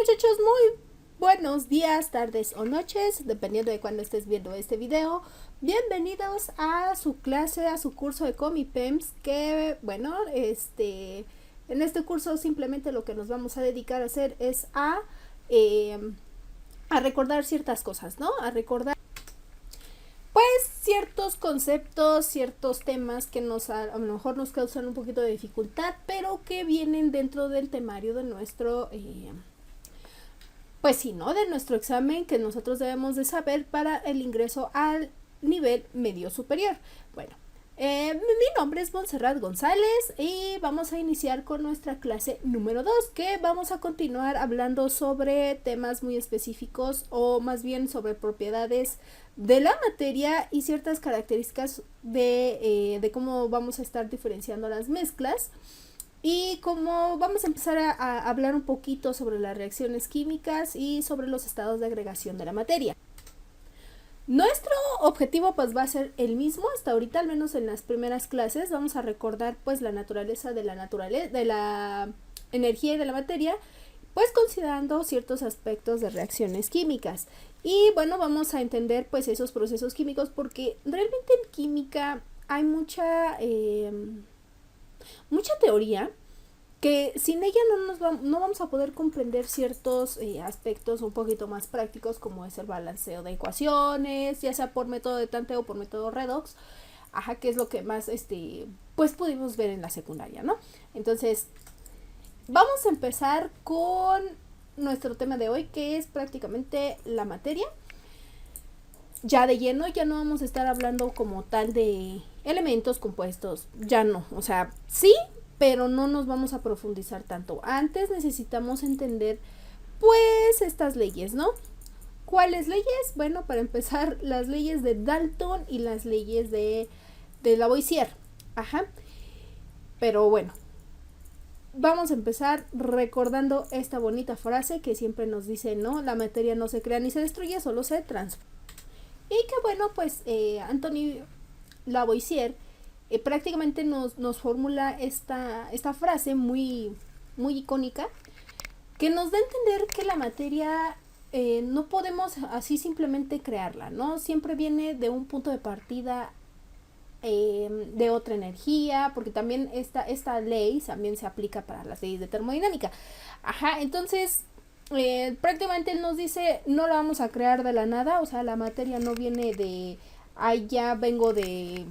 Muchachos, muy buenos días, tardes o noches, dependiendo de cuando estés viendo este video. Bienvenidos a su clase, a su curso de Comipems, que bueno, en este curso simplemente lo que nos vamos a dedicar a hacer es eh, a recordar ciertas cosas, ¿no? A recordar pues ciertos conceptos, ciertos temas que a lo mejor nos causan un poquito de dificultad, pero que vienen dentro del temario de nuestro pues sí, ¿no? De nuestro examen que nosotros debemos de saber para el ingreso al nivel medio superior. Bueno, mi nombre es Montserrat González y vamos a iniciar con nuestra clase número 2, que vamos a continuar hablando sobre temas muy específicos o más bien sobre propiedades de la materia y ciertas características de cómo vamos a estar diferenciando las mezclas. Y como vamos a empezar a hablar un poquito sobre las reacciones químicas y sobre los estados de agregación de la materia. Nuestro objetivo pues va a ser el mismo hasta ahorita, al menos en las primeras clases. Vamos a recordar pues la naturaleza de la energía y de la materia, pues considerando ciertos aspectos de reacciones químicas. Y bueno, vamos a entender pues esos procesos químicos porque realmente en química hay mucha teoría que sin ella no vamos a poder comprender ciertos aspectos un poquito más prácticos, como es el balanceo de ecuaciones, ya sea por método de tanteo o por método redox, que es lo que más pues pudimos ver en la secundaria, ¿no? Entonces, vamos a empezar con nuestro tema de hoy, que es prácticamente la materia. Ya de lleno, ya no vamos a estar hablando como tal de elementos compuestos, ya no, o sea, sí, pero no nos vamos a profundizar tanto. Antes necesitamos entender pues estas leyes, ¿no? ¿Cuáles leyes? Bueno, para empezar, las leyes de Dalton y las leyes de Lavoisier. Pero bueno, vamos a empezar recordando esta bonita frase que siempre nos dice, ¿no? La materia no se crea ni se destruye, solo se transforma. Y que bueno, pues Anthony Lavoisier prácticamente nos formula esta frase muy, muy icónica, que nos da a entender que la materia no podemos así simplemente crearla, ¿no? Siempre viene de un punto de partida de otra energía, porque también esta ley también se aplica para las leyes de termodinámica. Entonces prácticamente él nos dice, no la vamos a crear de la nada, o sea, la materia no viene de, ya vengo de,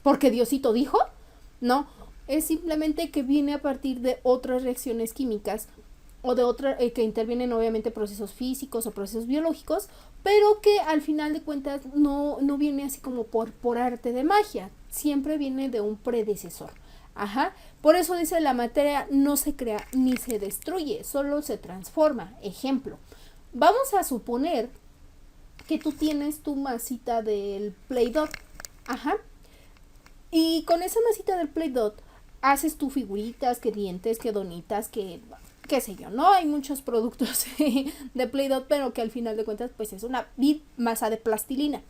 porque Diosito dijo, no, es simplemente que viene a partir de otras reacciones químicas o de otras que intervienen obviamente procesos físicos o procesos biológicos, pero que al final de cuentas no viene así como por arte de magia, siempre viene de un predecesor. Por eso dice, la materia no se crea ni se destruye, solo se transforma. Ejemplo, vamos a suponer que tú tienes tu masita del Play-Doh, y con esa masita del Play-Doh haces tus figuritas, que dientes, que donitas, que qué sé yo, ¿no? Hay muchos productos de Play-Doh, pero que al final de cuentas pues es una masa de plastilina.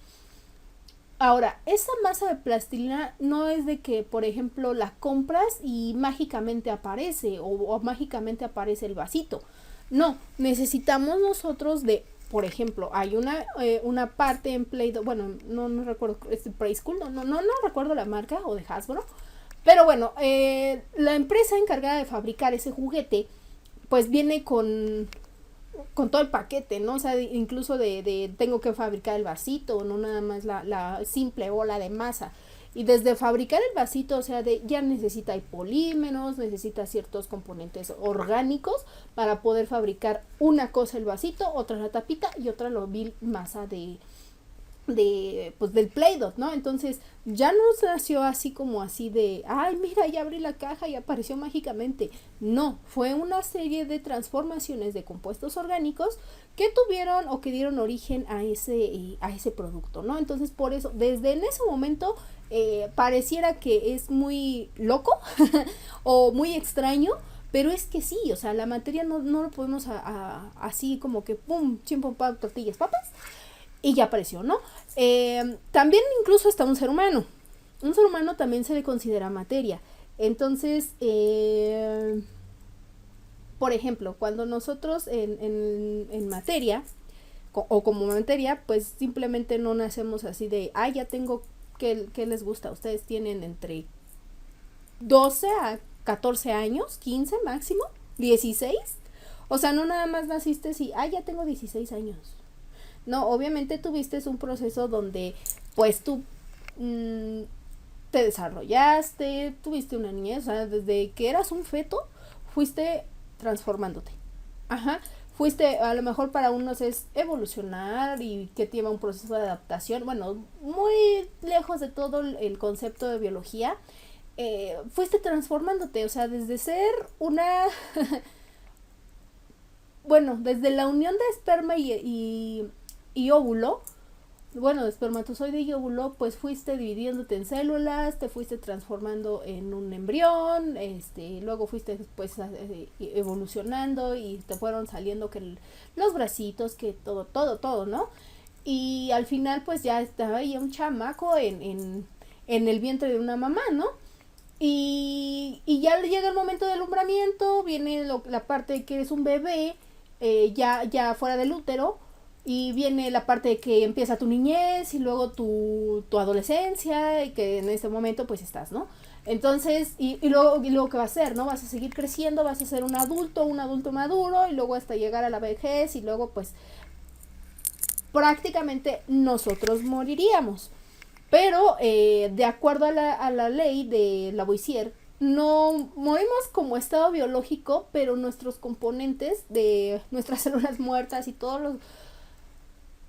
Ahora, esa masa de plastilina no es de que, por ejemplo, la compras y mágicamente aparece o mágicamente aparece el vasito. No, necesitamos nosotros de, por ejemplo, hay una parte en Play-Doh, bueno, no recuerdo, es de Preschool, no recuerdo la marca, o de Hasbro, pero bueno, la empresa encargada de fabricar ese juguete, pues viene con todo el paquete, ¿no? O sea, incluso de tengo que fabricar el vasito, no nada más la simple bola de masa. Y desde fabricar el vasito, o sea, ya necesita polímeros, necesita ciertos componentes orgánicos para poder fabricar una cosa el vasito, otra la tapita y otra la vil masa pues del Play-Doh, ¿no? Entonces ya no nació así como así de, ay, mira, ya abrí la caja y apareció mágicamente. No, fue una serie de transformaciones de compuestos orgánicos que tuvieron o que dieron origen a ese producto, ¿no? Entonces por eso, desde en ese momento pareciera que es muy loco o muy extraño, pero es que sí, o sea, la materia no lo podemos así como que pum, chimpum, pam, tortillas, papas, y ya apareció, ¿no? También incluso está un ser humano. Un ser humano también se le considera materia. Entonces, por ejemplo, cuando nosotros en materia, o como materia, pues simplemente no nacemos así de, ya tengo, ¿qué les gusta? Ustedes tienen entre 12 a 14 años, 15 máximo, 16. O sea, no nada más naciste y, ya tengo 16 años. No, obviamente tuviste un proceso donde, pues tú te desarrollaste, tuviste una niñez, o sea, desde que eras un feto, fuiste transformándote. Ajá. Fuiste, a lo mejor para unos es evolucionar y que lleva un proceso de adaptación, bueno, muy lejos de todo el concepto de biología, fuiste transformándote, o sea, desde ser una, bueno, desde la unión de esperma y óvulo, bueno, de espermatozoide y óvulo, pues fuiste dividiéndote en células, te fuiste transformando en un embrión, luego fuiste pues evolucionando y te fueron saliendo que los bracitos, que todo, ¿no? Y al final pues ya estaba ahí un chamaco en el vientre de una mamá, ¿no? Y ya llega el momento del alumbramiento, viene la parte de que eres un bebé, ya fuera del útero, y viene la parte de que empieza tu niñez y luego tu adolescencia, y que en ese momento pues estás, ¿no? Entonces, y luego ¿qué va a ser, no? Vas a seguir creciendo, vas a ser un adulto maduro, y luego hasta llegar a la vejez, y luego pues prácticamente nosotros moriríamos. Pero de acuerdo a la ley de Lavoisier, no morimos como estado biológico, pero nuestros componentes de nuestras células muertas y todos los,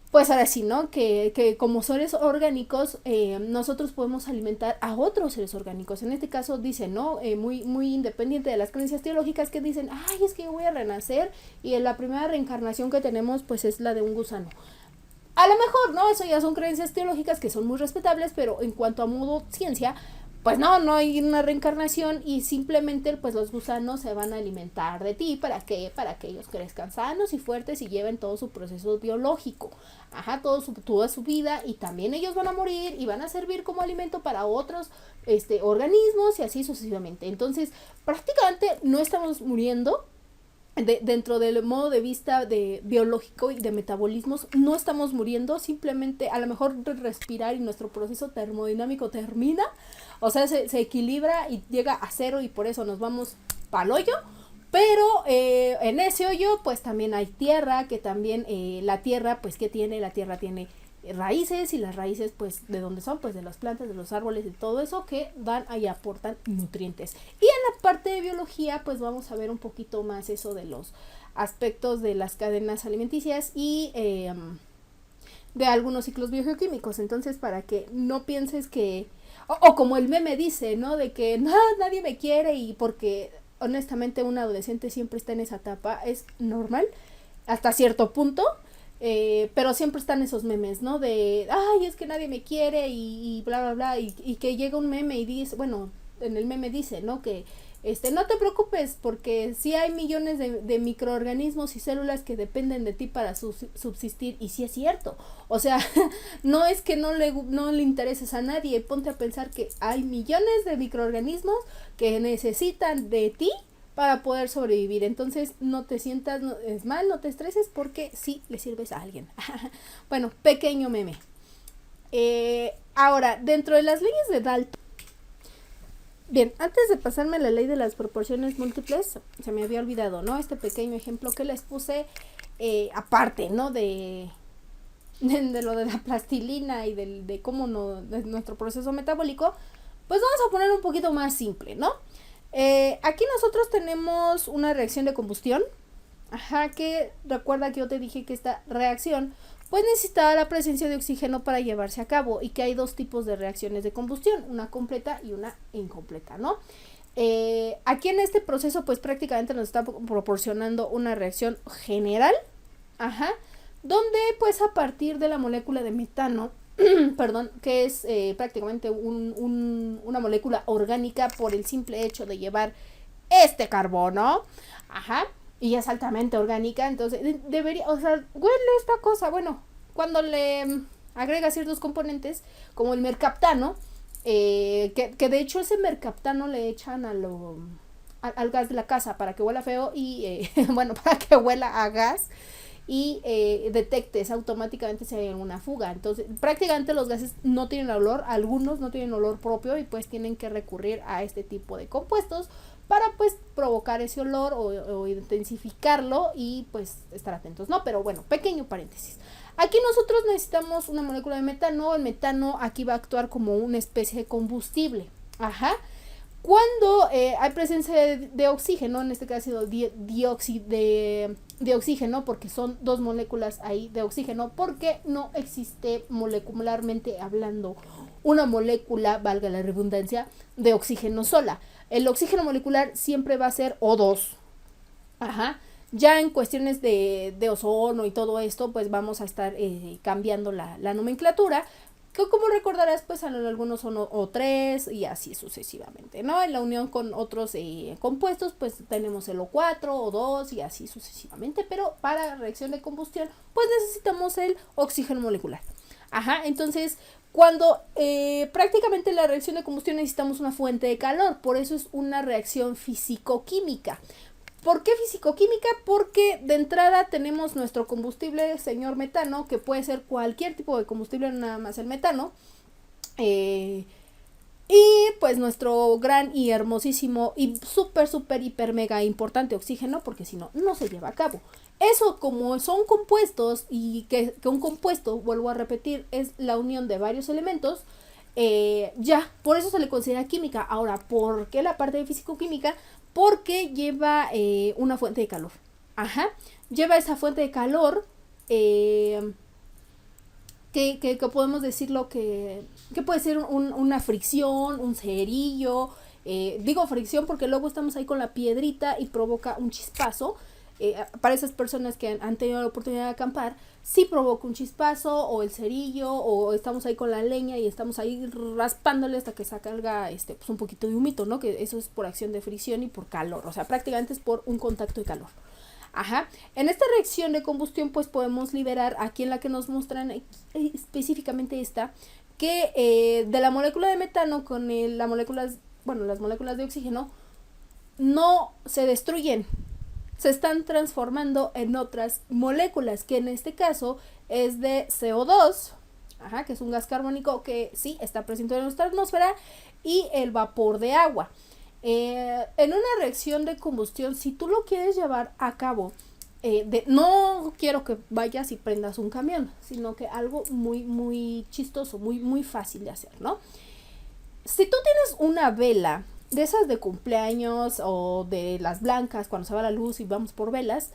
pues ahora sí, ¿no? Que como seres orgánicos, nosotros podemos alimentar a otros seres orgánicos. En este caso dicen, ¿no? Muy independiente de las creencias teológicas, que dicen, es que yo voy a renacer y en la primera reencarnación que tenemos pues es la de un gusano. A lo mejor, ¿no? Eso ya son creencias teológicas que son muy respetables, pero en cuanto a modo ciencia, pues no hay una reencarnación y simplemente pues los gusanos se van a alimentar de ti. ¿Para qué? Para que ellos crezcan sanos y fuertes y lleven todo su proceso biológico. Toda su vida, y también ellos van a morir y van a servir como alimento para otros organismos y así sucesivamente. Entonces, prácticamente no estamos muriendo. Dentro del modo de vista de biológico y de metabolismos, no estamos muriendo, simplemente a lo mejor respirar y nuestro proceso termodinámico termina, o sea, se equilibra y llega a cero y por eso nos vamos pa'l hoyo. Pero en ese hoyo pues también hay tierra, que también la tierra pues ¿qué tiene? La tierra tiene raíces, y las raíces pues ¿de dónde son? Pues de las plantas, de los árboles, de todo eso que dan y aportan nutrientes. Y en la parte de biología pues vamos a ver un poquito más eso de los aspectos de las cadenas alimenticias y de algunos ciclos biogeoquímicos. Entonces, para que no pienses que, o como el meme dice, ¿no? De que nadie me quiere, y porque honestamente un adolescente siempre está en esa etapa, es normal hasta cierto punto. Pero siempre están esos memes, ¿no? De, es que nadie me quiere y bla, bla, bla. Y que llega un meme y dice, bueno, en el meme dice, ¿no? Que, no te preocupes, porque sí hay millones de microorganismos y células que dependen de ti para subsistir. Y sí es cierto. O sea, no es que no le intereses a nadie. Ponte a pensar que hay millones de microorganismos que necesitan de ti para poder sobrevivir. Entonces no te sientas mal, no te estreses, porque sí le sirves a alguien. Bueno, pequeño meme. Ahora, dentro de las leyes de Dalton. Bien, antes de pasarme a la ley de las proporciones múltiples, se me había olvidado, ¿no? Este pequeño ejemplo que les puse, aparte, ¿no? De lo de la plastilina y de cómo de nuestro proceso metabólico, pues vamos a poner un poquito más simple, ¿no? Aquí nosotros tenemos una reacción de combustión, que recuerda que yo te dije que esta reacción pues necesitaba la presencia de oxígeno para llevarse a cabo, y que hay dos tipos de reacciones de combustión, una completa y una incompleta, ¿no? Aquí en este proceso pues prácticamente nos está proporcionando una reacción general, donde pues a partir de la molécula de metano, perdón, que es prácticamente una molécula orgánica por el simple hecho de llevar este carbono, y es altamente orgánica, entonces debería, o sea, huele esta cosa, bueno, cuando le agrega ciertos componentes, como el mercaptano, que de hecho ese mercaptano le echan a al gas de la casa para que huela feo y, bueno, para que huela a gas y detectes automáticamente si hay alguna fuga. Entonces, prácticamente los gases no tienen olor, algunos no tienen olor propio y pues tienen que recurrir a este tipo de compuestos para pues provocar ese olor o intensificarlo y pues estar atentos, ¿no? Pero bueno, pequeño paréntesis. Aquí nosotros necesitamos una molécula de metano. El metano aquí va a actuar como una especie de combustible. Ajá. Cuando hay presencia de oxígeno, en este caso dióxido de oxígeno, porque son dos moléculas ahí de oxígeno, porque no existe molecularmente hablando una molécula, valga la redundancia, de oxígeno sola. El oxígeno molecular siempre va a ser O2. Ajá. Ya en cuestiones de ozono y todo esto, pues vamos a estar cambiando la nomenclatura, que como recordarás, pues algunos son O3 y así sucesivamente, ¿no? En la unión con otros compuestos, pues tenemos el O4, O2 y así sucesivamente, pero para reacción de combustión, pues necesitamos el oxígeno molecular. Ajá, entonces cuando prácticamente la reacción de combustión necesitamos una fuente de calor, por eso es una reacción físico-química. ¿Por qué físico-química? Porque de entrada tenemos nuestro combustible, señor metano, que puede ser cualquier tipo de combustible, no nada más el metano. Y pues nuestro gran y hermosísimo y súper, súper, hiper, mega importante oxígeno, porque si no, no se lleva a cabo. Eso, como son compuestos y que un compuesto, vuelvo a repetir, es la unión de varios elementos, ya, por eso se le considera química. Ahora, ¿por qué la parte de físico-química? Porque lleva una fuente de calor. Ajá. Lleva esa fuente de calor que podemos decirlo que puede ser una fricción, un cerillo. Digo fricción porque luego estamos ahí con la piedrita y provoca un chispazo. Para esas personas que han tenido la oportunidad de acampar, sí provoca un chispazo o el cerillo, o estamos ahí con la leña y estamos ahí raspándole hasta que salga pues un poquito de humito, ¿no? Que eso es por acción de fricción y por calor, o sea, prácticamente es por un contacto de calor. Ajá. En esta reacción de combustión pues podemos liberar, aquí en la que nos muestran específicamente esta, que de la molécula de metano con las moléculas de oxígeno no se destruyen, se están transformando en otras moléculas, que en este caso es de CO2, ajá, que es un gas carbónico que sí está presente en nuestra atmósfera, y el vapor de agua. En una reacción de combustión, si tú lo quieres llevar a cabo, no quiero que vayas y prendas un camión, sino que algo muy, muy chistoso, muy, muy fácil de hacer, ¿no? Si tú tienes una vela de esas de cumpleaños o de las blancas cuando se va la luz y vamos por velas,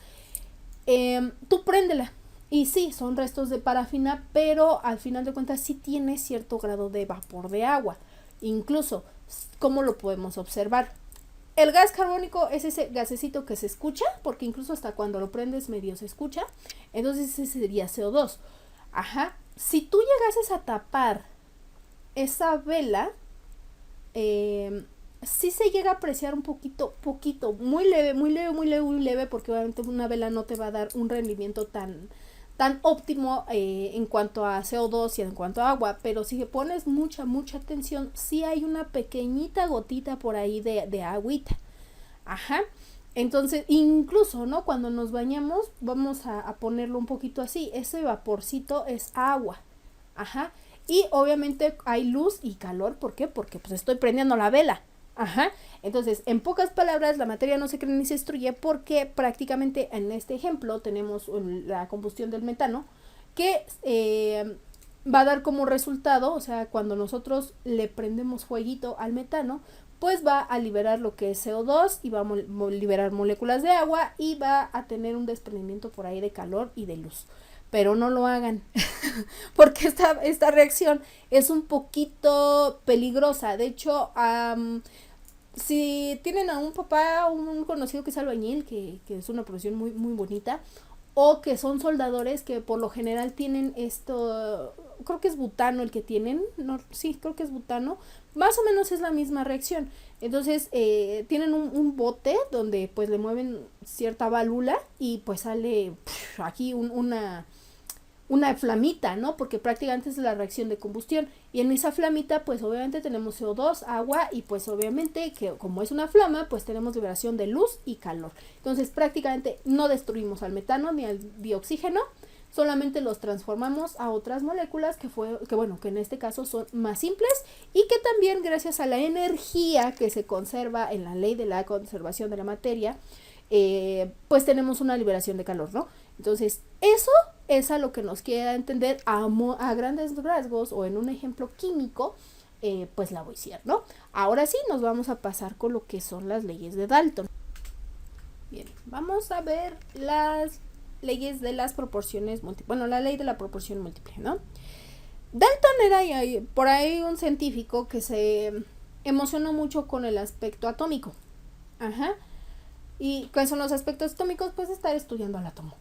tú préndela. Y sí, son restos de parafina, pero al final de cuentas sí tiene cierto grado de vapor de agua. Incluso, ¿cómo lo podemos observar? El gas carbónico es ese gasecito que se escucha, porque incluso hasta cuando lo prendes medio se escucha. Entonces ese sería CO2. Ajá. Si tú llegases a tapar esa vela, sí se llega a apreciar un poquito, muy leve, porque obviamente una vela no te va a dar un rendimiento tan óptimo en cuanto a CO2 y en cuanto a agua, pero si pones mucha atención, sí hay una pequeñita gotita por ahí de agüita. Ajá. Entonces, incluso, ¿no? Cuando nos bañamos, vamos a ponerlo un poquito así, ese vaporcito es agua. Ajá. Y obviamente hay luz y calor, ¿por qué? Porque pues estoy prendiendo la vela. Ajá. Entonces, en pocas palabras, la materia no se crea ni se destruye, porque prácticamente en este ejemplo tenemos la combustión del metano, que va a dar como resultado, o sea, cuando nosotros le prendemos fueguito al metano, pues va a liberar lo que es CO2 y va a liberar moléculas de agua y va a tener un desprendimiento por ahí de calor y de luz. Pero no lo hagan, porque esta reacción es un poquito peligrosa. De hecho, si tienen a un papá, un conocido que es albañil, que es una profesión muy, muy bonita, o que son soldadores que por lo general tienen esto, creo que es butano el que tienen, no, sí, creo que es butano, más o menos es la misma reacción. Entonces tienen un bote donde pues le mueven cierta válvula y pues sale aquí un una flamita, ¿no? Porque prácticamente es la reacción de combustión. Y en esa flamita, pues obviamente tenemos CO2, agua y pues obviamente que como es una flama, pues tenemos liberación de luz y calor. Entonces prácticamente no destruimos al metano ni al dioxígeno, solamente los transformamos a otras moléculas que en este caso son más simples y que también gracias a la energía que se conserva en la ley de la conservación de la materia, pues tenemos una liberación de calor, ¿no? Entonces, eso es a lo que nos quiera entender a grandes rasgos o en un ejemplo químico, pues Lavoisier, ¿no? Ahora sí, nos vamos a pasar con lo que son las leyes de Dalton. Bien, vamos a ver las leyes de las proporciones múltiples. Bueno, la ley de la proporción múltiple, ¿no? Dalton era por ahí un científico que se emocionó mucho con el aspecto atómico. Ajá. ¿Y cuáles son los aspectos atómicos? Pues estar estudiando al átomo.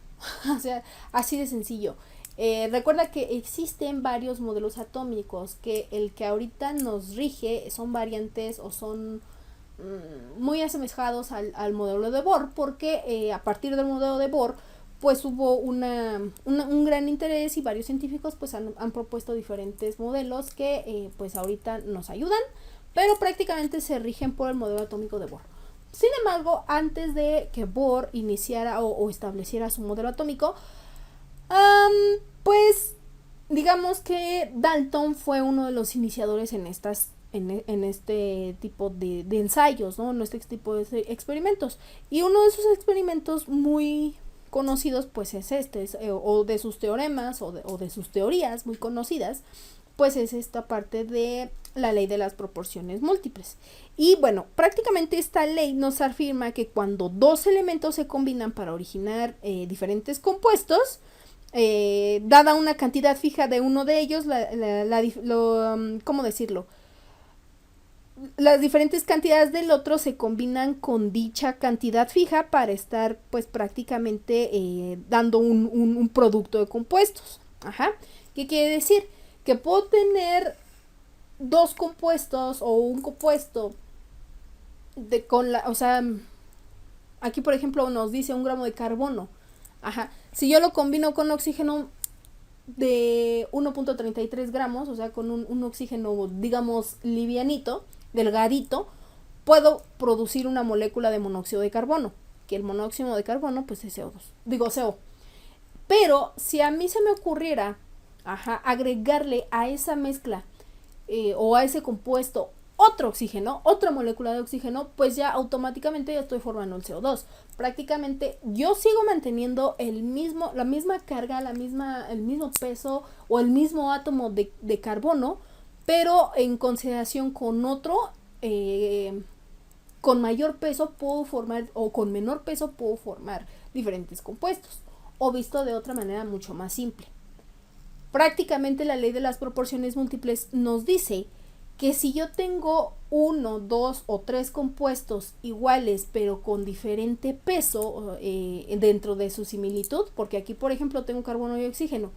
O sea, así de sencillo. Recuerda que existen varios modelos atómicos, que el que ahorita nos rige son variantes o son muy asemejados al modelo de Bohr, porque a partir del modelo de Bohr pues hubo un gran interés y varios científicos pues han propuesto diferentes modelos que pues ahorita nos ayudan, pero prácticamente se rigen por el modelo atómico de Bohr. Sin embargo, antes de que Bohr iniciara o estableciera su modelo atómico, pues digamos que Dalton fue uno de los iniciadores en este tipo de ensayos, ¿no? En este tipo de experimentos. Y uno de sus experimentos muy conocidos pues es o de sus teoremas o de sus teorías muy conocidas, pues es esta parte de la ley de las proporciones múltiples. Y bueno, prácticamente esta ley nos afirma que cuando dos elementos se combinan para originar diferentes compuestos, dada una cantidad fija de uno de ellos, ¿cómo decirlo? Las diferentes cantidades del otro se combinan con dicha cantidad fija para estar pues prácticamente dando un producto de compuestos. Ajá. ¿Qué quiere decir? Que puedo tener dos compuestos o un compuesto o sea, aquí por ejemplo nos dice 1 gramo de carbono. Ajá. Si yo lo combino con oxígeno de 1.33 gramos, o sea, con un oxígeno, digamos, livianito, delgadito, puedo producir una molécula de monóxido de carbono, que el monóxido de carbono pues es CO2, CO. Pero si a mí se me ocurriera agregarle a esa mezcla o a ese compuesto otro oxígeno, otra molécula de oxígeno, pues ya automáticamente ya estoy formando el CO2. Prácticamente yo sigo manteniendo la misma carga, el mismo peso o el mismo átomo de carbono, pero en consideración con otro, con mayor peso puedo formar, o con menor peso puedo formar diferentes compuestos, o visto de otra manera mucho más simple. Prácticamente la ley de las proporciones múltiples nos dice que si yo tengo 1, 2 o 3 compuestos iguales pero con diferente peso dentro de su similitud, porque aquí por ejemplo tengo carbono y oxígeno,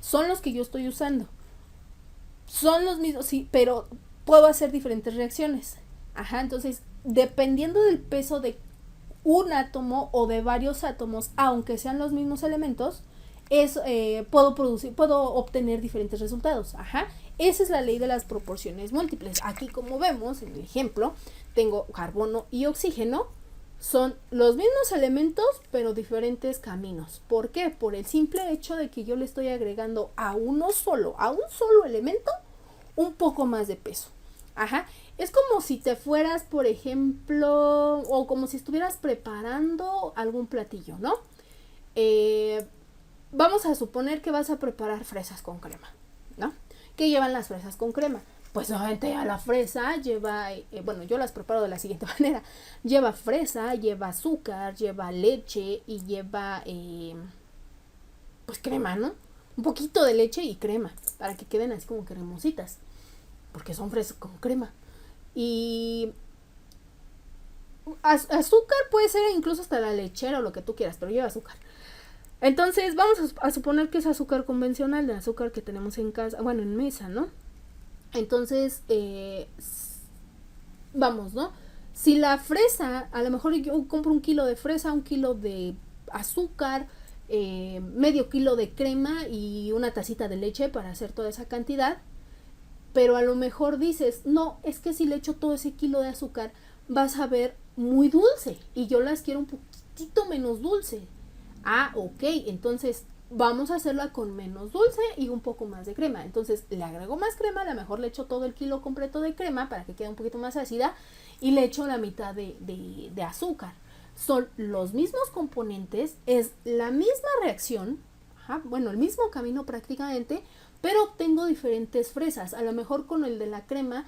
son los que yo estoy usando, son los mismos, sí, pero puedo hacer diferentes reacciones, entonces dependiendo del peso de un átomo o de varios átomos, aunque sean los mismos elementos, puedo obtener diferentes resultados. Esa es la ley de las proporciones múltiples. Aquí, como vemos en el ejemplo, tengo carbono y oxígeno, son los mismos elementos pero diferentes caminos. ¿Por qué? Por el simple hecho de que yo le estoy agregando a un solo elemento un poco más de peso. Es como si te fueras, por ejemplo, o como si estuvieras preparando algún platillo, ¿no? Vamos a suponer que vas a preparar fresas con crema, ¿no? ¿Qué llevan las fresas con crema? Pues obviamente a la fresa lleva, yo las preparo de la siguiente manera. Lleva fresa, lleva azúcar, lleva leche y lleva, pues crema, ¿no? Un poquito de leche y crema, para que queden así como cremositas, porque son fresas con crema. Y azúcar puede ser incluso hasta la lechera o lo que tú quieras, pero lleva azúcar. Entonces vamos a suponer que es azúcar convencional, de azúcar que tenemos en casa, en mesa, ¿no? Entonces, vamos, ¿no? Si la fresa, a lo mejor yo compro 1 kilo de fresa, 1 kilo de azúcar, medio kilo de crema y una tacita de leche para hacer toda esa cantidad, pero a lo mejor dices, no, es que si le echo todo ese kilo de azúcar vas a ver muy dulce y yo las quiero un poquitito menos dulce. Ah, ok, entonces vamos a hacerla con menos dulce y un poco más de crema. Entonces le agrego más crema, a lo mejor le echo todo el kilo completo de crema para que quede un poquito más ácida y le echo la mitad de azúcar. Son los mismos componentes, es la misma reacción, bueno, el mismo camino prácticamente, pero obtengo diferentes fresas. A lo mejor con el de la crema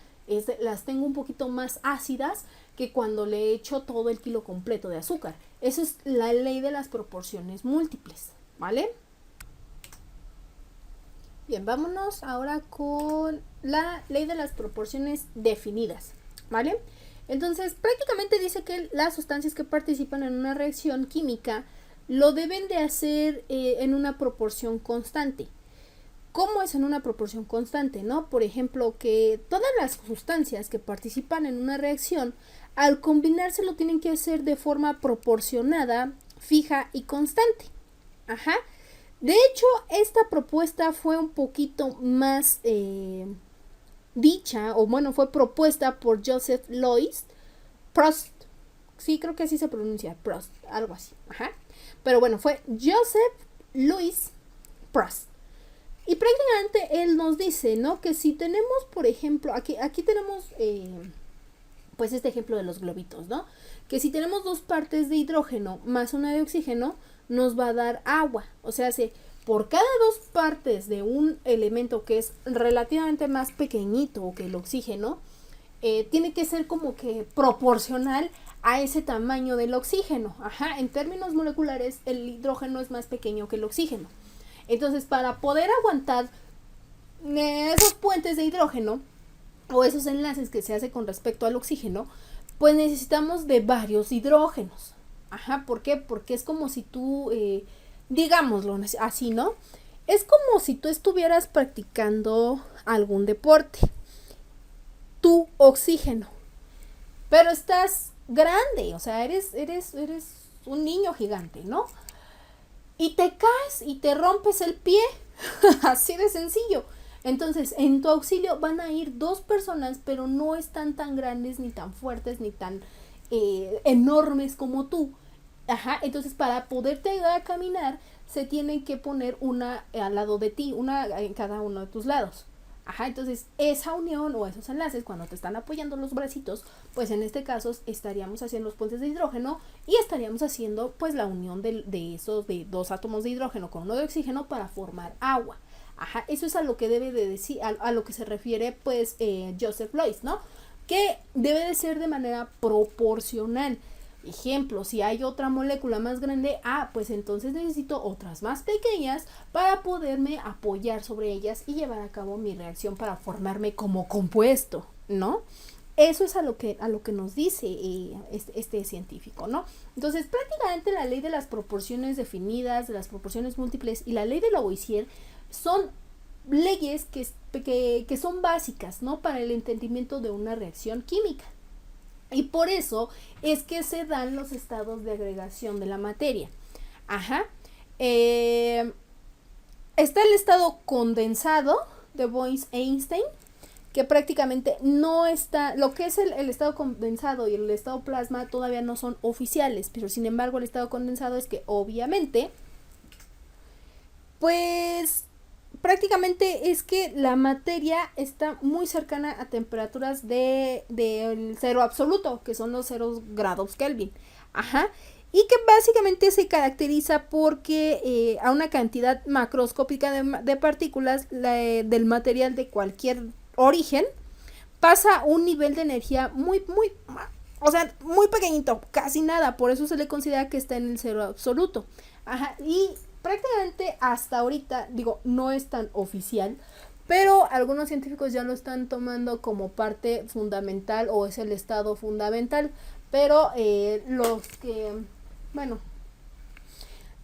las tengo un poquito más ácidas que cuando le echo todo el kilo completo de azúcar. Esa es la ley de las proporciones múltiples, ¿vale? Bien, vámonos ahora con la ley de las proporciones definidas, ¿vale? Entonces, prácticamente dice que las sustancias que participan en una reacción química lo deben de hacer en una proporción constante. ¿Cómo es en una proporción constante, no? Por ejemplo, que todas las sustancias que participan en una reacción, al combinarse lo tienen que hacer de forma proporcionada, fija y constante. Ajá. De hecho, esta propuesta fue un poquito más dicha, o bueno, fue propuesta por Joseph Louis Prost. Sí, creo que así se pronuncia, Prost, algo así. Ajá. Pero bueno, fue Joseph Louis Prost. Y prácticamente él nos dice, ¿no? Que si tenemos, por ejemplo, aquí tenemos, pues este ejemplo de los globitos, ¿no? Que si tenemos 2 partes de hidrógeno más una de oxígeno, nos va a dar agua. O sea, por cada 2 partes de un elemento que es relativamente más pequeñito que el oxígeno, tiene que ser como que proporcional a ese tamaño del oxígeno. Ajá, en términos moleculares, el hidrógeno es más pequeño que el oxígeno. Entonces, para poder aguantar esos puentes de hidrógeno o esos enlaces que se hace con respecto al oxígeno, pues necesitamos de varios hidrógenos. Ajá, ¿por qué? Porque es como si tú, digámoslo así, ¿no? Es como si tú estuvieras practicando algún deporte. Tu oxígeno. Pero estás grande, o sea, eres un niño gigante, ¿no? Y te caes y te rompes el pie, así de sencillo. Entonces, en tu auxilio van a ir 2 personas, pero no están tan grandes, ni tan fuertes, ni tan enormes como tú. Ajá, entonces para poderte ayudar a caminar, se tienen que poner una al lado de ti, una en cada uno de tus lados. Ajá, entonces esa unión o esos enlaces, cuando te están apoyando los bracitos, pues en este caso estaríamos haciendo los puentes de hidrógeno y estaríamos haciendo pues la unión de esos de 2 átomos de hidrógeno con uno de oxígeno para formar agua. Ajá, eso es a lo que debe de decir, a lo que se refiere pues Joseph Louis, ¿no? Que debe de ser de manera proporcional. Ejemplo, si hay otra molécula más grande, pues entonces necesito otras más pequeñas para poderme apoyar sobre ellas y llevar a cabo mi reacción para formarme como compuesto, ¿no? Eso es a lo que nos dice este científico, ¿no? Entonces, prácticamente la ley de las proporciones definidas, de las proporciones múltiples y la ley de Lavoisier son leyes que son básicas, ¿no? Para el entendimiento de una reacción química. Y por eso es que se dan los estados de agregación de la materia. Ajá. Está el estado condensado de Bose-Einstein, que prácticamente no está, lo que es el estado condensado y el estado plasma todavía no son oficiales, pero sin embargo el estado condensado es que obviamente, pues prácticamente es que la materia está muy cercana a temperaturas del cero absoluto, que son los 0 grados Kelvin. Ajá. Y que básicamente se caracteriza porque a una cantidad macroscópica de partículas del material de cualquier origen pasa un nivel de energía muy pequeñito, casi nada. Por eso se le considera que está en el cero absoluto. Ajá. Y prácticamente hasta ahorita, no es tan oficial, pero algunos científicos ya lo están tomando como parte fundamental o es el estado fundamental, pero los que, bueno,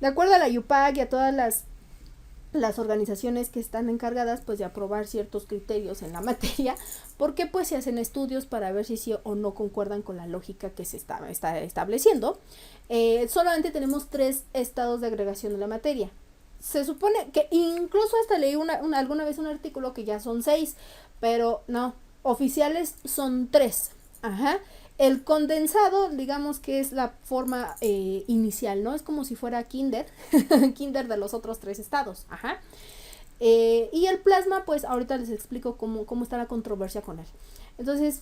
de acuerdo a la UPAC y a todas las organizaciones que están encargadas pues de aprobar ciertos criterios en la materia, porque pues se hacen estudios para ver si sí o no concuerdan con la lógica que se está estableciendo. Solamente tenemos 3 estados de agregación de la materia. Se supone que incluso hasta leí alguna vez un artículo que ya son 6, pero no, oficiales son 3. Ajá. El condensado, digamos que es la forma inicial, ¿no? Es como si fuera kinder, kinder de los otros 3 estados. Ajá. Y el plasma, pues ahorita les explico cómo está la controversia con él. Entonces,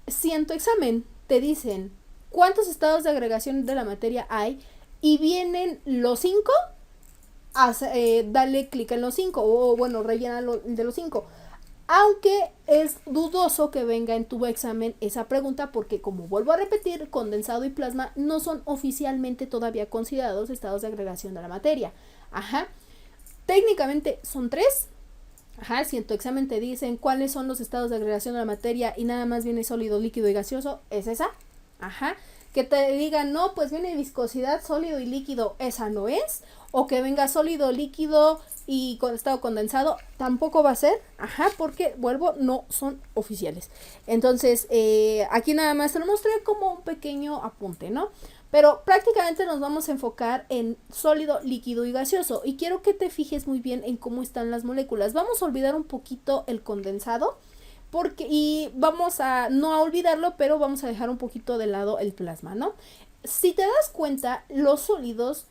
si en tu examen te dicen cuántos estados de agregación de la materia hay y vienen los 5, dale clic en los 5 o bueno, rellena de los 5. Aunque es dudoso que venga en tu examen esa pregunta porque, como vuelvo a repetir, condensado y plasma no son oficialmente todavía considerados estados de agregación de la materia. Ajá. Técnicamente son 3. Ajá. Si en tu examen te dicen cuáles son los estados de agregación de la materia y nada más viene sólido, líquido y gaseoso, es esa. Ajá. Que te digan, no, pues viene viscosidad, sólido y líquido, esa no es. O que venga sólido, líquido y con estado condensado, tampoco va a ser. Ajá, porque, vuelvo, no son oficiales. Entonces, aquí nada más te lo mostré como un pequeño apunte, ¿no? Pero prácticamente nos vamos a enfocar en sólido, líquido y gaseoso. Y quiero que te fijes muy bien en cómo están las moléculas. Vamos a olvidar un poquito el condensado. Y vamos a no a olvidarlo, pero vamos a dejar un poquito de lado el plasma, ¿no? Si te das cuenta, los sólidos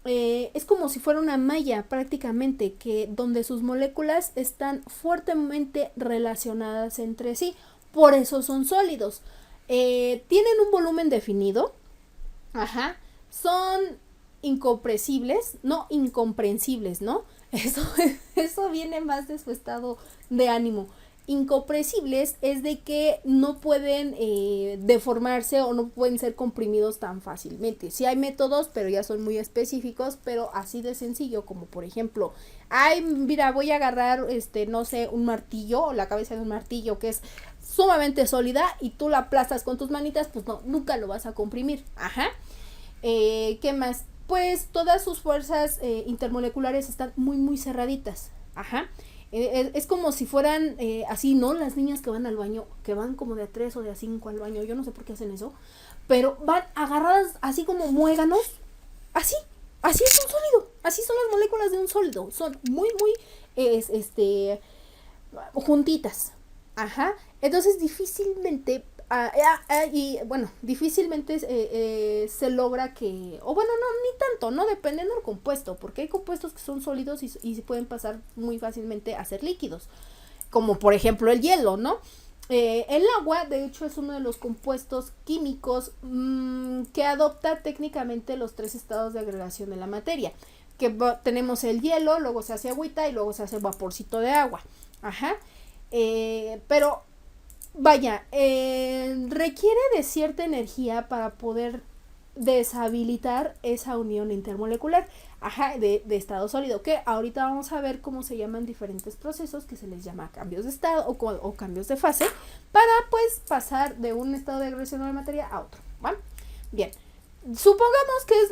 es como si fuera una malla prácticamente, donde sus moléculas están fuertemente relacionadas entre sí, por eso son sólidos. Tienen un volumen definido, ajá, son incompresibles, no incomprensibles, ¿no? Eso viene más de su estado de ánimo. Incompresibles es de que no pueden deformarse o no pueden ser comprimidos tan fácilmente. Sí hay métodos, pero ya son muy específicos, pero así de sencillo, como por ejemplo, mira, voy a agarrar, no sé, un martillo, o la cabeza de un martillo que es sumamente sólida y tú la aplastas con tus manitas, pues no, nunca lo vas a comprimir. Ajá. ¿Qué más? Pues todas sus fuerzas intermoleculares están muy, muy cerraditas. Ajá. Es como si fueran así, ¿no? Las niñas que van al baño, que van como de a 3 o de a 5 al baño, yo no sé por qué hacen eso, pero van agarradas así como muéganos, así es un sólido, así son las moléculas de un sólido, son muy, muy, juntitas, ajá, entonces difícilmente, difícilmente se logra que, o bueno, no, ni tanto, ¿no? Dependiendo del compuesto, porque hay compuestos que son sólidos y se pueden pasar muy fácilmente a ser líquidos, como por ejemplo el hielo, ¿no? El agua, de hecho, es uno de los compuestos químicos que adopta técnicamente los 3 estados de agregación de la materia, que tenemos el hielo, luego se hace agüita y luego se hace vaporcito de agua, ajá, pero vaya, requiere de cierta energía para poder deshabilitar esa unión intermolecular, ajá, de estado sólido, que ahorita vamos a ver cómo se llaman diferentes procesos que se les llama cambios de estado o cambios de fase para pues pasar de un estado de agresión de la materia a otro, ¿vale? Bien, supongamos que es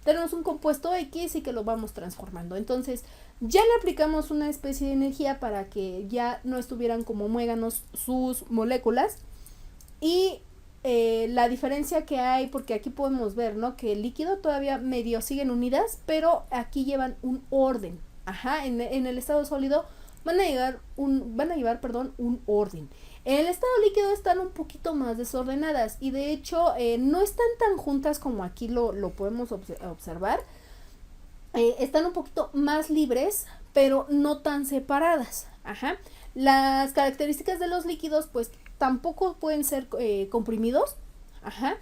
tenemos un compuesto X y que lo vamos transformando, entonces ya le aplicamos una especie de energía para que ya no estuvieran como muéganos sus moléculas y la diferencia que hay, porque aquí podemos ver, ¿no? Que el líquido todavía medio siguen unidas, pero aquí llevan un orden, ajá, en el estado sólido van a llevar un orden. En el estado líquido están un poquito más desordenadas y de hecho no están tan juntas como aquí lo podemos observar. Están un poquito más libres, pero no tan separadas. Ajá. Las características de los líquidos, pues tampoco pueden ser comprimidos. Ajá.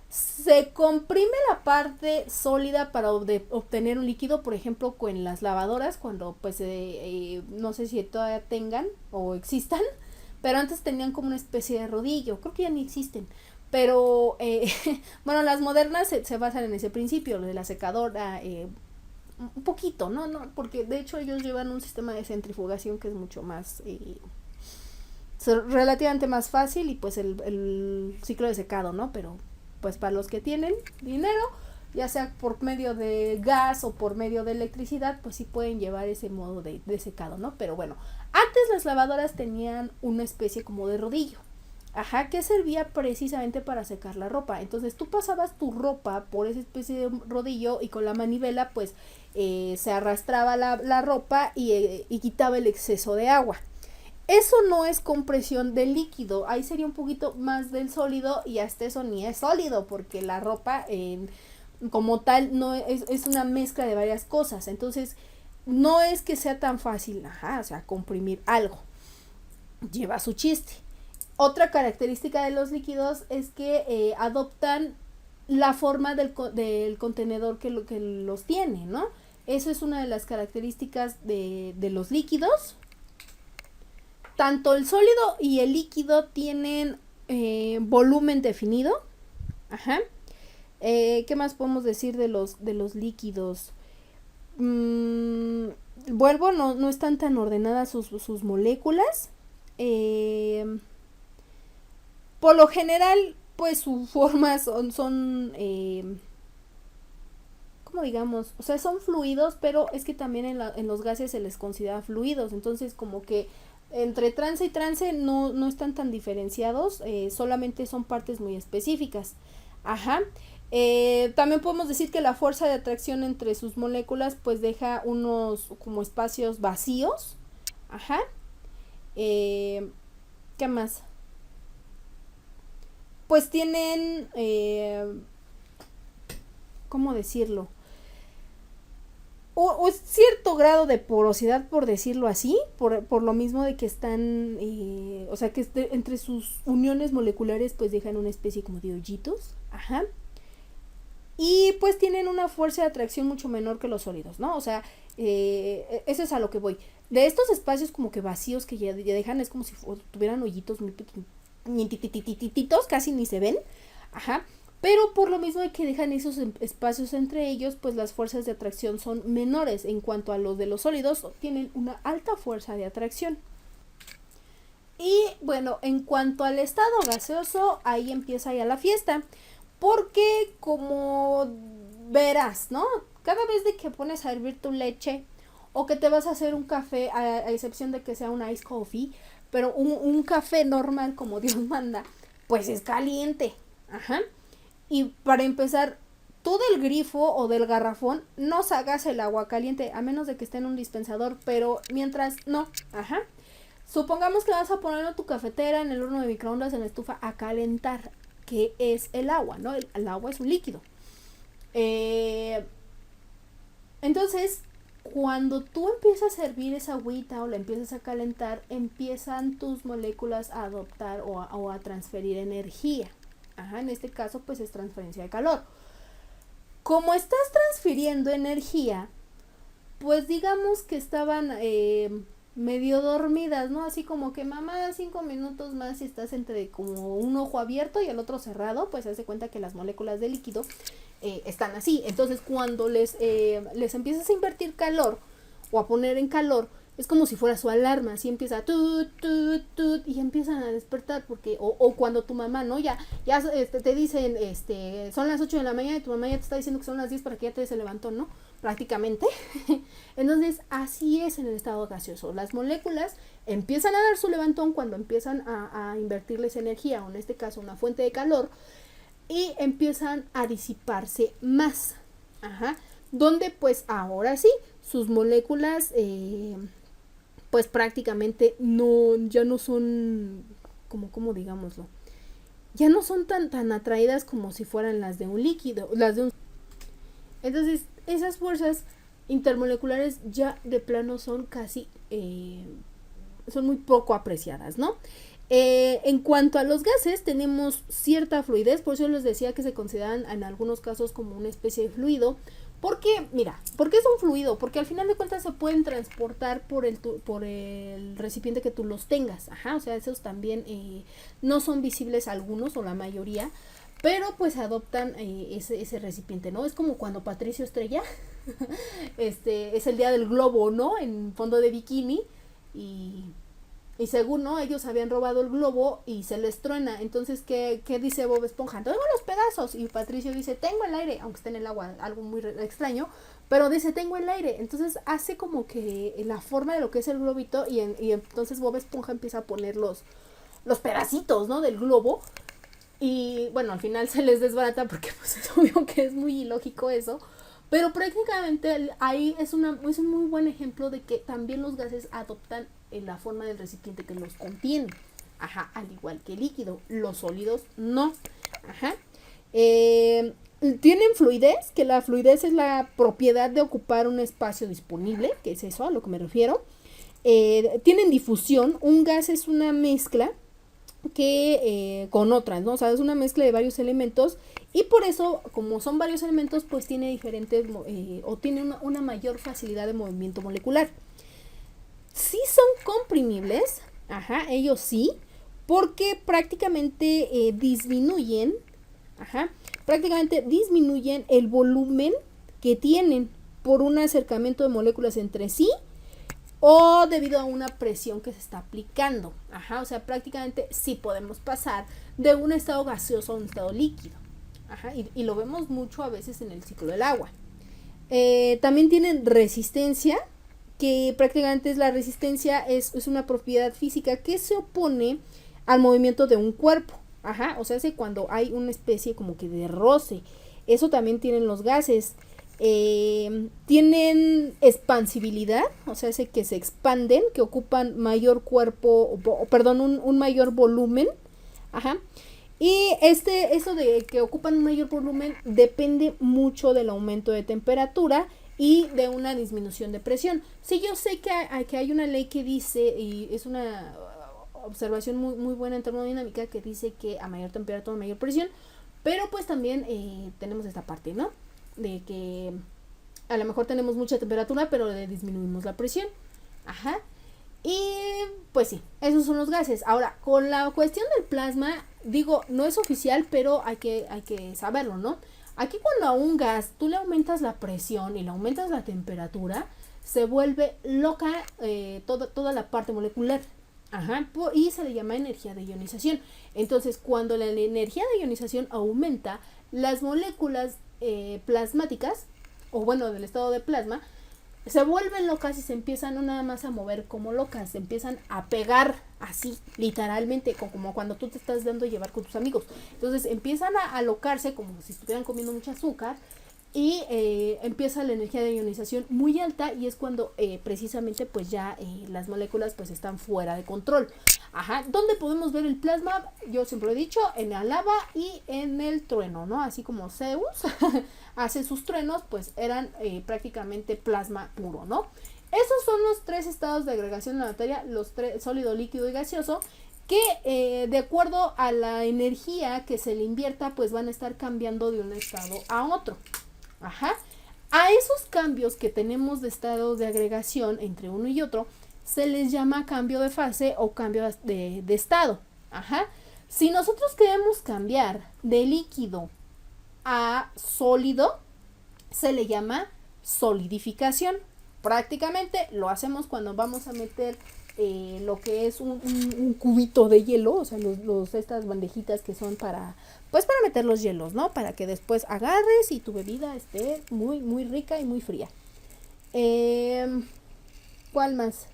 Se comprime la parte sólida para obtener un líquido, por ejemplo, con las lavadoras, cuando pues no sé si todavía tengan o existan, pero antes tenían como una especie de rodillo, creo que ya ni existen. Pero, bueno, las modernas se basan en ese principio, lo de la secadora, un poquito, ¿no? Porque de hecho ellos llevan un sistema de centrifugación que es mucho más, relativamente más fácil y pues el ciclo de secado, ¿no? Pero pues para los que tienen dinero, ya sea por medio de gas o por medio de electricidad, pues sí pueden llevar ese modo de secado, ¿no? Pero bueno, antes las lavadoras tenían una especie como de rodillo, ajá, que servía precisamente para secar la ropa. Entonces tú pasabas tu ropa por esa especie de rodillo y con la manivela pues se arrastraba la ropa y quitaba el exceso de agua. Eso no es compresión del líquido, ahí sería un poquito más del sólido y hasta eso ni es sólido porque la ropa como tal no es una mezcla de varias cosas. Entonces no es que sea tan fácil, ajá, o sea, comprimir algo. Lleva su chiste. Otra característica de los líquidos es que adoptan la forma del contenedor que los tiene, ¿no? Eso es una de las características de los líquidos. Tanto el sólido y el líquido tienen volumen definido. Ajá. ¿Qué más podemos decir de los líquidos? Vuelvo, no están tan ordenadas sus moléculas. Por lo general, pues sus formas son ¿cómo digamos? O sea, son fluidos, pero es que también en los gases se les considera fluidos. Entonces, como que entre trance y trance no están tan diferenciados, solamente son partes muy específicas. Ajá. También podemos decir que la fuerza de atracción entre sus moléculas pues deja unos como espacios vacíos. Ajá. ¿Qué más? Pues tienen, ¿cómo decirlo? O cierto grado de porosidad, por decirlo así, por lo mismo de que están, o sea, que entre sus uniones moleculares pues dejan una especie como de hoyitos, ajá, y pues tienen una fuerza de atracción mucho menor que los sólidos, ¿no? O sea, eso es a lo que voy. De estos espacios como que vacíos que ya dejan, es como si tuvieran hoyitos muy pequeñitos, casi ni se ven, ajá. Pero por lo mismo de que dejan esos espacios entre ellos, pues las fuerzas de atracción son menores. En cuanto a los de los sólidos, tienen una alta fuerza de atracción. Y bueno, en cuanto al estado gaseoso, ahí empieza ya la fiesta. Porque como verás, ¿no? Cada vez de que pones a hervir tu leche o que te vas a hacer un café, a excepción de que sea un ice coffee, pero un café normal como Dios manda, pues es caliente. Ajá. Y para empezar, tú del grifo o del garrafón no sacas el agua caliente, a menos de que esté en un dispensador, pero mientras no, ajá. Supongamos que vas a ponerlo tu cafetera en el horno de microondas en la estufa a calentar, que es el agua, ¿no? El agua es un líquido. Entonces, cuando tú empiezas a hervir esa agüita o la empiezas a calentar, empiezan tus moléculas a adoptar o a transferir energía. Ajá, en este caso pues es transferencia de calor. Como estás transfiriendo energía, pues digamos que estaban medio dormidas, ¿no? Así como que mamá, 5 minutos más y estás entre como un ojo abierto y el otro cerrado, pues hace cuenta que las moléculas de líquido están así. Entonces cuando les empiezas a invertir calor o a poner en calor, es como si fuera su alarma, así empieza tut, tut, tut, y empiezan a despertar, porque, o cuando tu mamá, ¿no? Ya te dicen, son las 8 de la mañana y tu mamá ya te está diciendo que son las 10 para que ya se levantó, ¿no? Prácticamente. Entonces, así es en el estado gaseoso. Las moléculas empiezan a dar su levantón cuando empiezan a invertirles energía, o en este caso una fuente de calor, y empiezan a disiparse más. Ajá. Donde pues ahora sí, sus moléculas pues prácticamente ya no son, como digámoslo, ya no son tan atraídas como si fueran las de un líquido, Entonces, esas fuerzas intermoleculares ya de plano son casi, son muy poco apreciadas, ¿no? En cuanto a los gases, tenemos cierta fluidez, por eso les decía que se consideran en algunos casos como una especie de fluido. Porque, mira, ¿por qué es un fluido? Porque al final de cuentas se pueden transportar por el recipiente que tú los tengas. Ajá, o sea, esos también no son visibles algunos o la mayoría, pero pues adoptan ese recipiente, ¿no? Es como cuando Patricio Estrella, es el día del globo, ¿no? En fondo de bikini y Y según, ¿no? Ellos habían robado el globo y se les truena. Entonces, ¿qué dice Bob Esponja? Tengo los pedazos. Y Patricio dice, tengo el aire, aunque esté en el agua, algo muy extraño. Pero dice, tengo el aire. Entonces hace como que la forma de lo que es el globito. Y entonces Bob Esponja empieza a poner los pedacitos, ¿no? Del globo. Y bueno, al final se les desbarata porque pues es obvio que es muy ilógico eso. Pero prácticamente ahí es un muy buen ejemplo de que también los gases adoptan la forma del recipiente que los contiene. Ajá, al igual que el líquido. Los sólidos no. Ajá. Tienen fluidez, que la fluidez es la propiedad de ocupar un espacio disponible, que es eso a lo que me refiero. Tienen difusión. Un gas es una mezcla que con otras, ¿no? O sea, es una mezcla de varios elementos y por eso, como son varios elementos, pues tiene diferentes o tiene una mayor facilidad de movimiento molecular. Sí son comprimibles, ajá, ellos sí, porque prácticamente disminuyen el volumen que tienen por un acercamiento de moléculas entre sí o debido a una presión que se está aplicando. Ajá, o sea, prácticamente sí podemos pasar de un estado gaseoso a un estado líquido. Ajá, y lo vemos mucho a veces en el ciclo del agua. También tienen resistencia, que prácticamente es la resistencia, es una propiedad física que se opone al movimiento de un cuerpo. Ajá, o sea, es cuando hay una especie como que de roce. Eso también tienen los gases. Tienen expansibilidad, o sea, ese que se expanden, que ocupan mayor cuerpo, un mayor volumen. Ajá. Y eso de que ocupan un mayor volumen depende mucho del aumento de temperatura y de una disminución de presión. Sí, yo sé que hay una ley que dice, y es una observación muy, muy buena en termodinámica, que dice que a mayor temperatura, mayor presión, pero pues también tenemos esta parte, ¿no? De que a lo mejor tenemos mucha temperatura, pero le disminuimos la presión. Ajá. Y pues sí, esos son los gases. Ahora, con la cuestión del plasma, digo, no es oficial, pero hay que saberlo, ¿no? Aquí cuando a un gas tú le aumentas la presión y le aumentas la temperatura, se vuelve loca toda la parte molecular. Ajá, y se le llama energía de ionización. Entonces, cuando la energía de ionización aumenta, las moléculas plasmáticas, o bueno, del estado de plasma, se vuelven locas y se empiezan no nada más a mover como locas, se empiezan a pegar así, literalmente, como cuando tú te estás dando a llevar con tus amigos. Entonces empiezan a alocarse como si estuvieran comiendo mucho azúcar y empieza la energía de ionización muy alta y es cuando precisamente pues ya las moléculas pues están fuera de control. Ajá, ¿dónde podemos ver el plasma? Yo siempre he dicho, en la lava y en el trueno, ¿no? Así como Zeus hace sus truenos, pues eran prácticamente plasma puro, ¿no? Esos son los tres estados de agregación de la materia, los tres, sólido, líquido y gaseoso, que de acuerdo a la energía que se le invierta, pues van a estar cambiando de un estado a otro. Ajá. A esos cambios que tenemos de estado de agregación entre uno y otro, se les llama cambio de fase o cambio de estado. Ajá. Si nosotros queremos cambiar de líquido a sólido, se le llama solidificación. Prácticamente lo hacemos cuando vamos a meter lo que es un cubito de hielo, o sea, estas bandejitas que son para meter los hielos, ¿no? Para que después agarres y tu bebida esté muy, muy rica y muy fría. ¿Cuál más?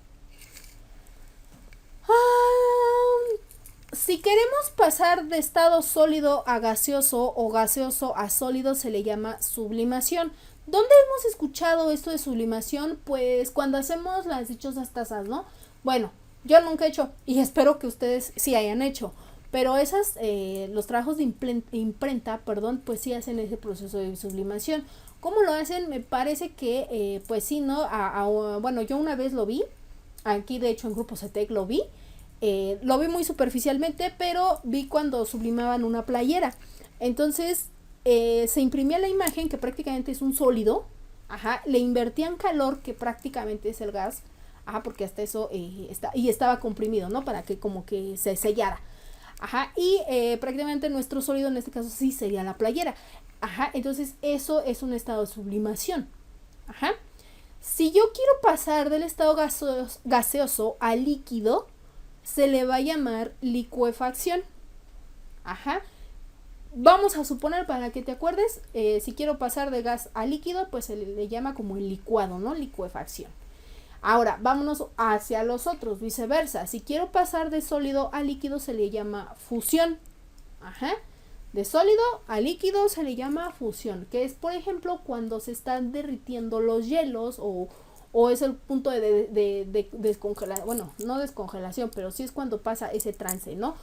Si queremos pasar de estado sólido a gaseoso o gaseoso a sólido, se le llama sublimación. ¿Dónde hemos escuchado esto de sublimación? Pues cuando hacemos las dichosas tazas, ¿no? Bueno, yo nunca he hecho y espero que ustedes sí hayan hecho. Pero los trabajos de imprenta, pues sí hacen ese proceso de sublimación. ¿Cómo lo hacen? Me parece que, pues sí, ¿no? Bueno, yo una vez lo vi, aquí de hecho en Grupo CETEC lo vi muy superficialmente, pero vi cuando sublimaban una playera. Entonces, se imprimía la imagen, que prácticamente es un sólido, ajá, le invertían calor, que prácticamente es el gas, ajá, porque hasta eso estaba comprimido, ¿no? Para que como que se sellara. Ajá, y prácticamente nuestro sólido en este caso sí sería la playera. Ajá, entonces eso es un estado de sublimación. Ajá. Si yo quiero pasar del estado gaseoso a líquido, se le va a llamar licuefacción. Ajá. Vamos a suponer, para que te acuerdes, si quiero pasar de gas a líquido, pues se le llama como el licuado, ¿no? Licuefacción. Ahora, vámonos hacia los otros, viceversa. Si quiero pasar de sólido a líquido, se le llama fusión. Ajá. De sólido a líquido se le llama fusión, que es, por ejemplo, cuando se están derritiendo los hielos o es el punto de descongelación, bueno, no descongelación, pero sí es cuando pasa ese trance, ¿no?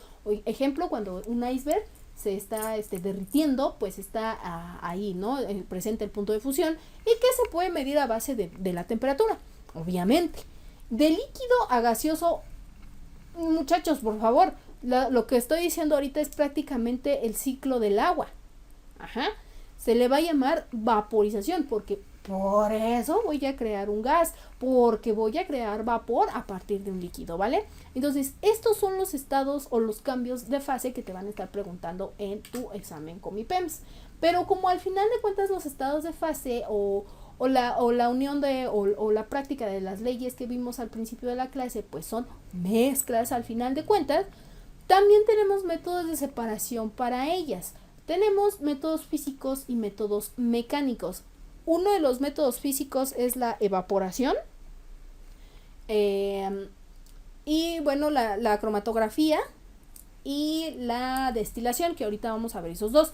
Ejemplo, cuando un iceberg se está derritiendo, pues está ahí, ¿no? Presente el punto de fusión y que se puede medir a base de la temperatura, obviamente. De líquido a gaseoso, muchachos, por favor, lo que estoy diciendo ahorita es prácticamente el ciclo del agua. Ajá. Se le va a llamar vaporización porque por eso voy a crear un gas, porque voy a crear vapor a partir de un líquido, ¿vale? Entonces, estos son los estados o los cambios de fase que te van a estar preguntando en tu examen Comipems. Pero como al final de cuentas los estados de fase o la unión o la práctica de las leyes que vimos al principio de la clase, pues son mezclas al final de cuentas, también tenemos métodos de separación para ellas. Tenemos métodos físicos y métodos mecánicos. Uno de los métodos físicos es la evaporación. Y bueno, la cromatografía y la destilación, que ahorita vamos a ver esos dos.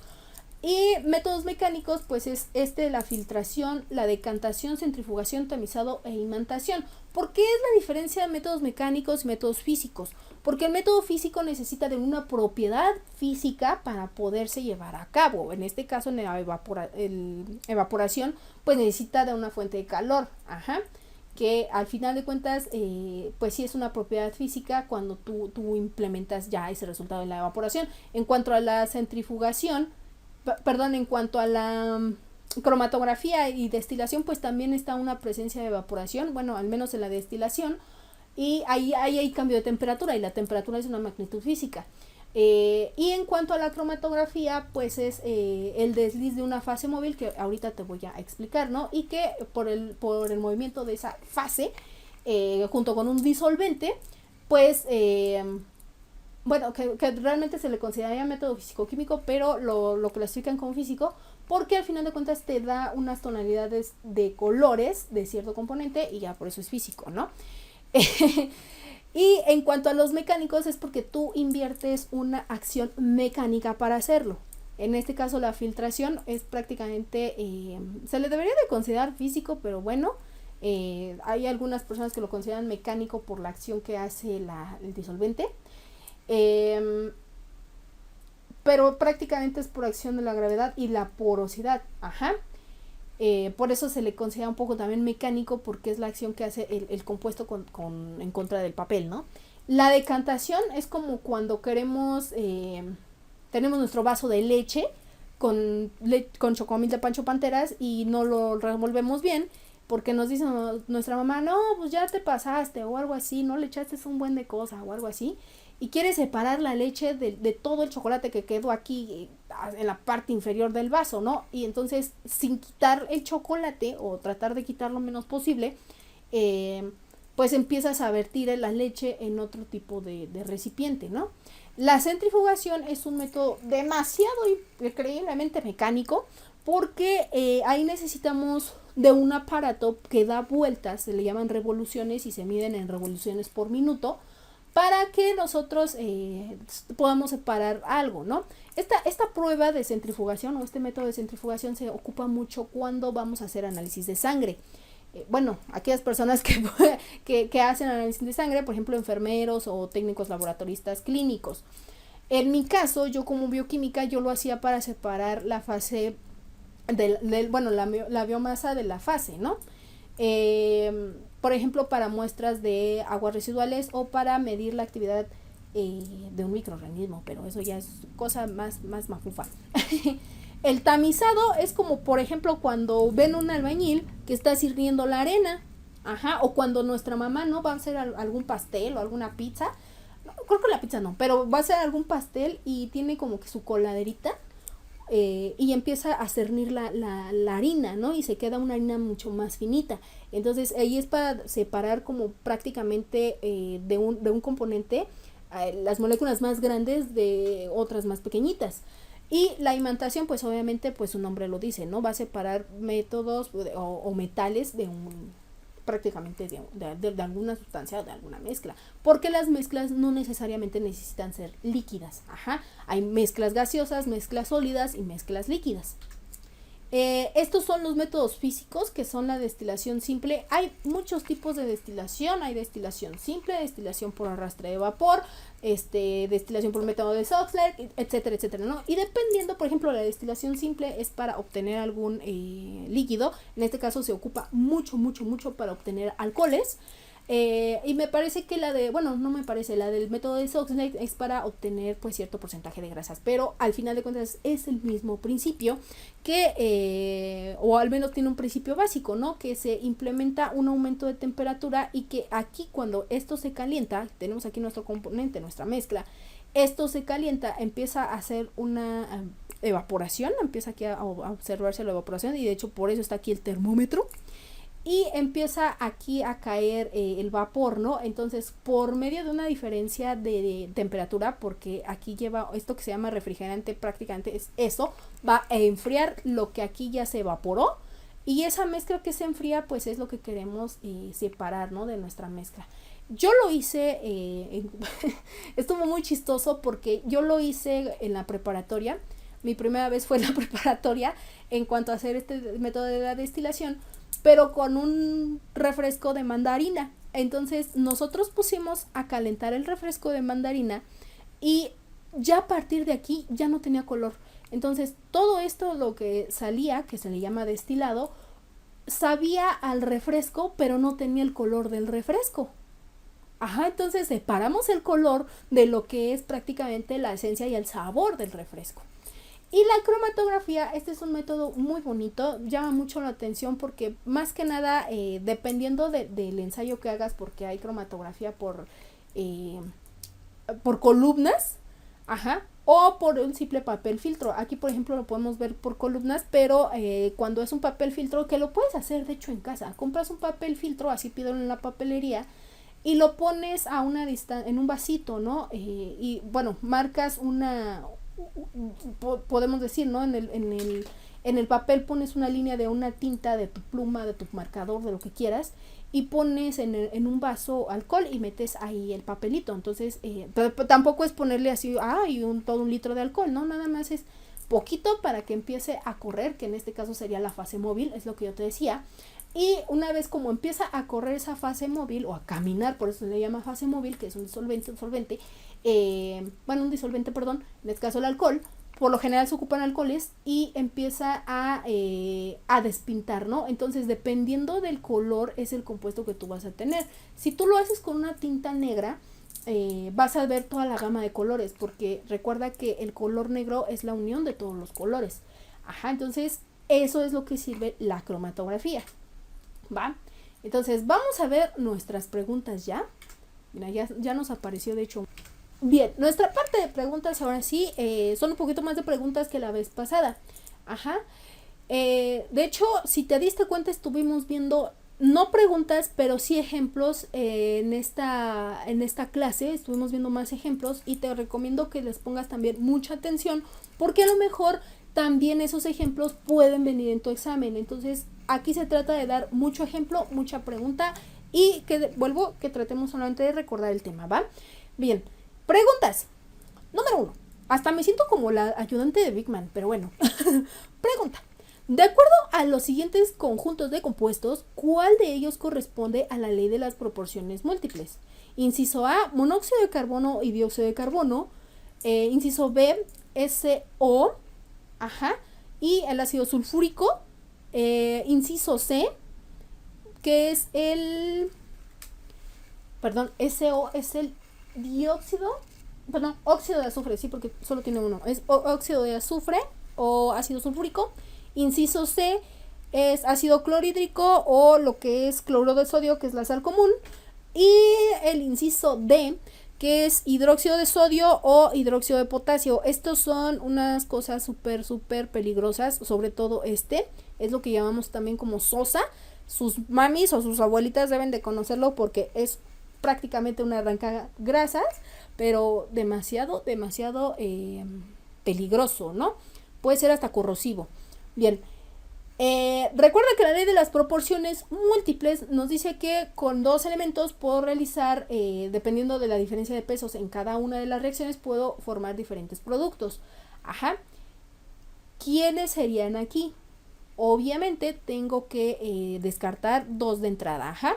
Y métodos mecánicos, pues es la filtración, la decantación, centrifugación, tamizado e imantación. ¿Por qué es la diferencia de métodos mecánicos y métodos físicos? Porque el método físico necesita de una propiedad física para poderse llevar a cabo. En este caso, en la evaporación, pues necesita de una fuente de calor. Ajá. Que al final de cuentas, pues sí es una propiedad física cuando tú implementas ya ese resultado de la evaporación. En cuanto a la centrifugación, en cuanto a la cromatografía y destilación, pues también está una presencia de evaporación, bueno, al menos en la destilación, y ahí hay cambio de temperatura, y la temperatura es una magnitud física. Y en cuanto a la cromatografía, pues es el desliz de una fase móvil, que ahorita te voy a explicar, ¿no? Y que por el movimiento de esa fase, junto con un disolvente, pues bueno, que realmente se le consideraría método físico-químico, pero lo clasifican como físico porque al final de cuentas te da unas tonalidades de colores de cierto componente y ya por eso es físico, ¿no? Y en cuanto a los mecánicos es porque tú inviertes una acción mecánica para hacerlo. En este caso la filtración es prácticamente, se le debería de considerar físico, pero bueno, hay algunas personas que lo consideran mecánico por la acción que hace el disolvente. Pero prácticamente es por acción de la gravedad y la porosidad. Ajá. Por eso se le considera un poco también mecánico, porque es la acción que hace el compuesto en contra del papel, ¿no? La decantación es como cuando queremos, tenemos nuestro vaso de leche con chocomil de Pancho Panteras y no lo revolvemos bien, porque nos dice nuestra mamá, no, pues ya te pasaste o algo así, no le echaste un buen de cosa o algo así, y quiere separar la leche de todo el chocolate que quedó aquí en la parte inferior del vaso, ¿no? Y entonces, sin quitar el chocolate o tratar de quitar lo menos posible, pues empiezas a vertir la leche en otro tipo de recipiente, ¿no? La centrifugación es un método demasiado increíblemente mecánico, porque ahí necesitamos de un aparato que da vueltas, se le llaman revoluciones y se miden en revoluciones por minuto, para que nosotros podamos separar algo, ¿no? Esta prueba de centrifugación o este método de centrifugación se ocupa mucho cuando vamos a hacer análisis de sangre. Bueno, aquellas personas que hacen análisis de sangre, por ejemplo, enfermeros o técnicos laboratoristas clínicos. En mi caso, yo como bioquímica, yo lo hacía para separar la fase la biomasa de la fase, ¿no? Por ejemplo, para muestras de aguas residuales o para medir la actividad de un microorganismo, pero eso ya es cosa más mafufa. El tamizado es como, por ejemplo, cuando ven un albañil que está sirviendo la arena, ajá, o cuando nuestra mamá no va a hacer algún pastel o alguna pizza, no, creo que la pizza no, pero va a hacer algún pastel y tiene como que su coladerita. y empieza a cernir la harina, ¿no? Y se queda una harina mucho más finita. Entonces ahí es para separar como prácticamente de un componente las moléculas más grandes de otras más pequeñitas. Y la imantación, pues obviamente, pues su nombre lo dice, ¿no? Va a separar métodos o metales de prácticamente de alguna sustancia o de alguna mezcla, porque las mezclas no necesariamente necesitan ser líquidas. Hay mezclas gaseosas, mezclas sólidas y mezclas líquidas. Estos son los métodos físicos, que son la destilación simple. Hay muchos tipos de destilación. Hay destilación simple, destilación por arrastre de vapor, destilación por método de Soxhlet, etcétera, etcétera, ¿no? Y dependiendo, por ejemplo, la destilación simple es para obtener algún líquido. En este caso se ocupa mucho para obtener alcoholes. Y me parece que la del método de Soxhlet es para obtener pues cierto porcentaje de grasas, pero al final de cuentas es el mismo principio que, o al menos tiene un principio básico, ¿no? Que se implementa un aumento de temperatura y que aquí cuando esto se calienta, tenemos aquí nuestro componente, nuestra mezcla, esto se calienta, empieza a hacer una evaporación, empieza aquí a observarse la evaporación y de hecho por eso está aquí el termómetro. Y empieza aquí a caer el vapor, ¿no? Entonces, por medio de una diferencia de temperatura, porque aquí lleva esto que se llama refrigerante, prácticamente es eso, va a enfriar lo que aquí ya se evaporó. Y esa mezcla que se enfría, pues es lo que queremos separar, ¿no? De nuestra mezcla. Yo lo hice, estuvo muy chistoso porque yo lo hice en la preparatoria. Mi primera vez fue en la preparatoria en cuanto a hacer este método de la destilación, pero con un refresco de mandarina. Entonces nosotros pusimos a calentar el refresco de mandarina y ya a partir de aquí ya no tenía color. Entonces todo esto, lo que salía, que se le llama destilado, sabía al refresco, pero no tenía el color del refresco. Entonces separamos el color de lo que es prácticamente la esencia y el sabor del refresco. Y la cromatografía, este es un método muy bonito, llama mucho la atención porque más que nada, dependiendo del ensayo que hagas, porque hay cromatografía por columnas, o por un simple papel filtro. Aquí, por ejemplo, lo podemos ver por columnas, pero cuando es un papel filtro, que lo puedes hacer de hecho en casa, compras un papel filtro, así pídelo en la papelería, y lo pones a una distancia, en un vasito, ¿no? Y bueno, marcas podemos decir, ¿no? En el papel pones una línea de una tinta, de tu pluma, de tu marcador, de lo que quieras, y pones en un vaso alcohol y metes ahí el papelito. Entonces, tampoco es ponerle así, todo un litro de alcohol, ¿no? Nada más es poquito para que empiece a correr, que en este caso sería la fase móvil, es lo que yo te decía. Y una vez como empieza a correr esa fase móvil, o a caminar, por eso se le llama fase móvil, que es un disolvente, en este caso el alcohol, por lo general se ocupan alcoholes, y empieza a despintar, ¿no? Entonces, dependiendo del color, es el compuesto que tú vas a tener. Si tú lo haces con una tinta negra, vas a ver toda la gama de colores, porque recuerda que el color negro es la unión de todos los colores. Entonces, eso es lo que sirve la cromatografía. ¿Va? Entonces vamos a ver nuestras preguntas ya. Mira, ya nos apareció de hecho. Bien, nuestra parte de preguntas ahora sí son un poquito más de preguntas que la vez pasada. De hecho, si te diste cuenta, estuvimos viendo no preguntas, pero sí ejemplos en esta clase. Estuvimos viendo más ejemplos y te recomiendo que les pongas también mucha atención, porque a lo mejor también esos ejemplos pueden venir en tu examen. Entonces, aquí se trata de dar mucho ejemplo, mucha pregunta, y que tratemos solamente de recordar el tema, ¿va? Bien, preguntas. Número 1. Hasta me siento como la ayudante de Big Man, pero bueno. Pregunta. De acuerdo a los siguientes conjuntos de compuestos, ¿cuál de ellos corresponde a la ley de las proporciones múltiples? Inciso A, monóxido de carbono y dióxido de carbono. Inciso B, SO. Y el ácido sulfúrico. Inciso C, que es SO es el óxido de azufre, sí, porque solo tiene uno, es óxido de azufre o ácido sulfúrico. Inciso C es ácido clorhídrico o lo que es cloruro de sodio, que es la sal común. Y el inciso D, que es hidróxido de sodio o hidróxido de potasio. Estos son unas cosas súper peligrosas, sobre todo es lo que llamamos también como sosa. Sus mamis o sus abuelitas deben de conocerlo porque es prácticamente una arranca grasas, pero demasiado peligroso, ¿no? Puede ser hasta corrosivo. Bien, recuerda que la ley de las proporciones múltiples nos dice que con dos elementos puedo realizar, dependiendo de la diferencia de pesos en cada una de las reacciones, puedo formar diferentes productos. Ajá. ¿Quiénes serían aquí? Obviamente tengo que descartar dos de entrada. Ajá.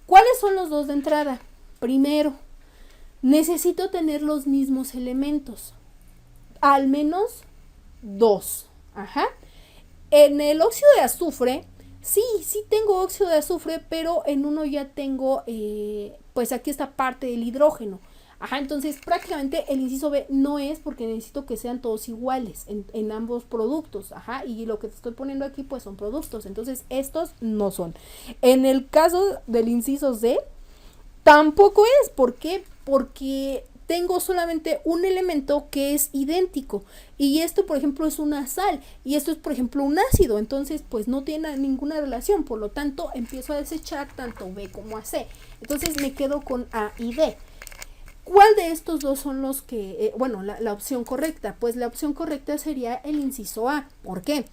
¿Cuáles son los dos de entrada? Primero, necesito tener los mismos elementos. Al menos dos. Ajá. En el óxido de azufre, sí tengo óxido de azufre, pero en uno ya tengo, pues aquí esta parte del hidrógeno. Ajá, entonces prácticamente el inciso B no es porque necesito que sean todos iguales en ambos productos. Ajá, y lo que te estoy poniendo aquí pues son productos, entonces estos no son. En el caso del inciso C, tampoco es. ¿Por qué? Porque tengo solamente un elemento que es idéntico y esto por ejemplo es una sal y esto es por ejemplo un ácido, entonces pues no tiene ninguna relación, por lo tanto empiezo a desechar tanto B como a C, entonces me quedo con A y D. ¿Cuál de estos dos son los que, la opción correcta? Pues la opción correcta sería el inciso A. ¿Por qué?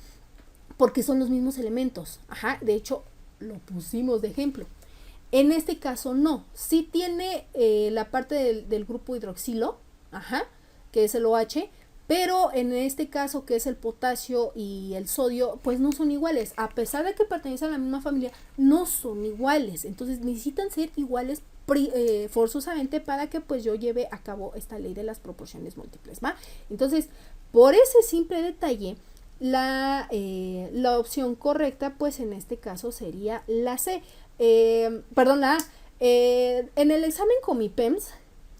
Porque son los mismos elementos. Ajá, de hecho lo pusimos de ejemplo. En este caso no, sí tiene la parte del grupo hidroxilo, ajá, que es el OH, pero en este caso que es el potasio y el sodio, pues no son iguales. A pesar de que pertenecen a la misma familia, no son iguales. Entonces necesitan ser iguales forzosamente para que pues yo lleve a cabo esta ley de las proporciones múltiples, ¿va? Entonces, por ese simple detalle, la opción correcta pues en este caso sería la C. La A. En el examen Comipems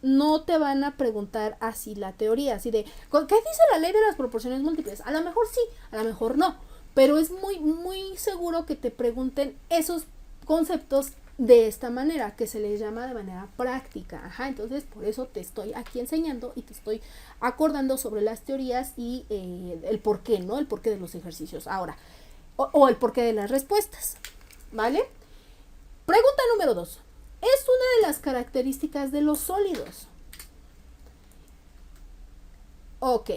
no te van a preguntar así la teoría, así de, ¿qué dice la ley de las proporciones múltiples? A lo mejor sí, a lo mejor no, pero es muy seguro que te pregunten esos conceptos de esta manera, que se les llama de manera práctica. Ajá, entonces por eso te estoy aquí enseñando y te estoy acordando sobre las teorías y el porqué, ¿no? El porqué de los ejercicios. Ahora, o el porqué de las respuestas, ¿vale? Pregunta número 2. Es una de las características de los sólidos. Ok,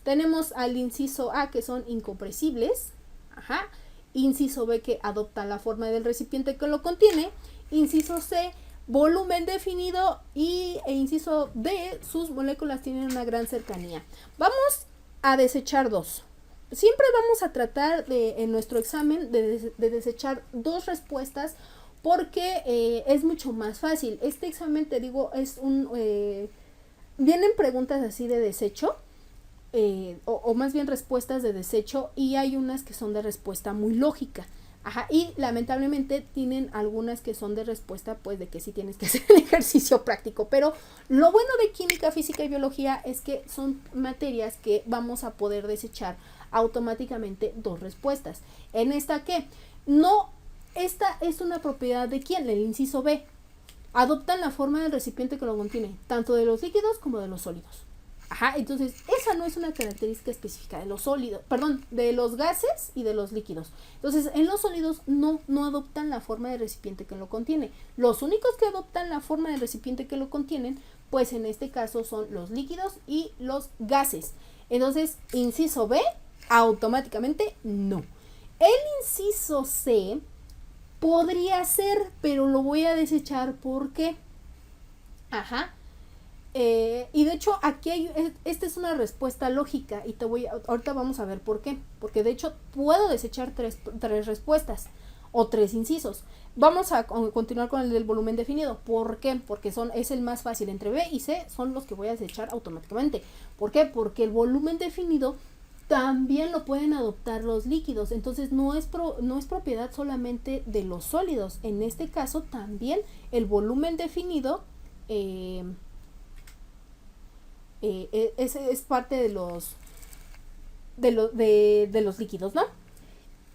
tenemos al inciso A que son incompresibles. Ajá. Inciso B que adoptan la forma del recipiente que lo contiene. Inciso C, volumen definido. E inciso D, sus moléculas tienen una gran cercanía. Vamos a desechar dos. Siempre vamos a tratar en nuestro examen de desechar dos respuestas porque es mucho más fácil. Este examen, te digo, es vienen preguntas así de desecho, o más bien respuestas de desecho, y hay unas que son de respuesta muy lógica. Ajá, y lamentablemente tienen algunas que son de respuesta, pues de que sí tienes que hacer el ejercicio práctico. Pero lo bueno de química, física y biología es que son materias que vamos a poder desechar automáticamente dos respuestas. En esta que no. Esta es una propiedad de ¿quién? El inciso B. Adoptan la forma del recipiente que lo contiene, tanto de los líquidos como de los sólidos. Ajá, entonces esa no es una característica específica de los sólidos, perdón, de los gases y de los líquidos. Entonces en los sólidos no adoptan la forma del recipiente que lo contiene. Los únicos que adoptan la forma del recipiente que lo contienen, pues en este caso son los líquidos y los gases. Entonces, inciso B, automáticamente no. El inciso C podría ser, pero lo voy a desechar. ¿Por qué? Ajá. Y de hecho aquí esta es una respuesta lógica y ahorita vamos a ver por qué. Porque de hecho puedo desechar tres respuestas o tres incisos. Vamos a continuar con el del volumen definido. ¿Por qué? Porque es el más fácil. Entre B y C son los que voy a desechar automáticamente. ¿Por qué? Porque el volumen definido también lo pueden adoptar los líquidos, entonces no es propiedad solamente de los sólidos. En este caso también el volumen definido es parte de los líquidos, ¿no?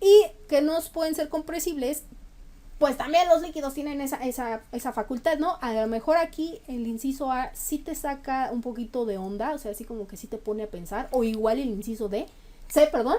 Y que no pueden ser compresibles pues también los líquidos tienen esa facultad, ¿no? A lo mejor aquí el inciso A sí te saca un poquito de onda, o sea, así como que sí te pone a pensar, o igual el inciso C, perdón,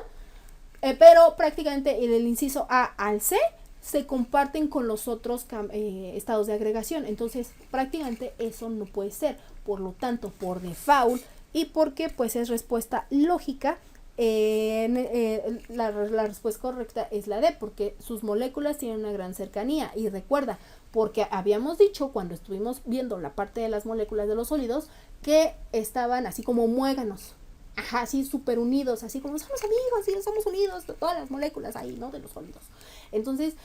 pero prácticamente el inciso A al C se comparten con los otros estados de agregación, entonces prácticamente eso no puede ser, por lo tanto, por default, y porque pues es respuesta lógica, la respuesta correcta es la D, porque sus moléculas tienen una gran cercanía. Y recuerda, porque habíamos dicho cuando estuvimos viendo la parte de las moléculas de los sólidos que estaban así como muéganos, ajá, así súper unidos, así como somos amigos y somos unidos, todas las moléculas ahí, ¿no? De los sólidos. Entonces,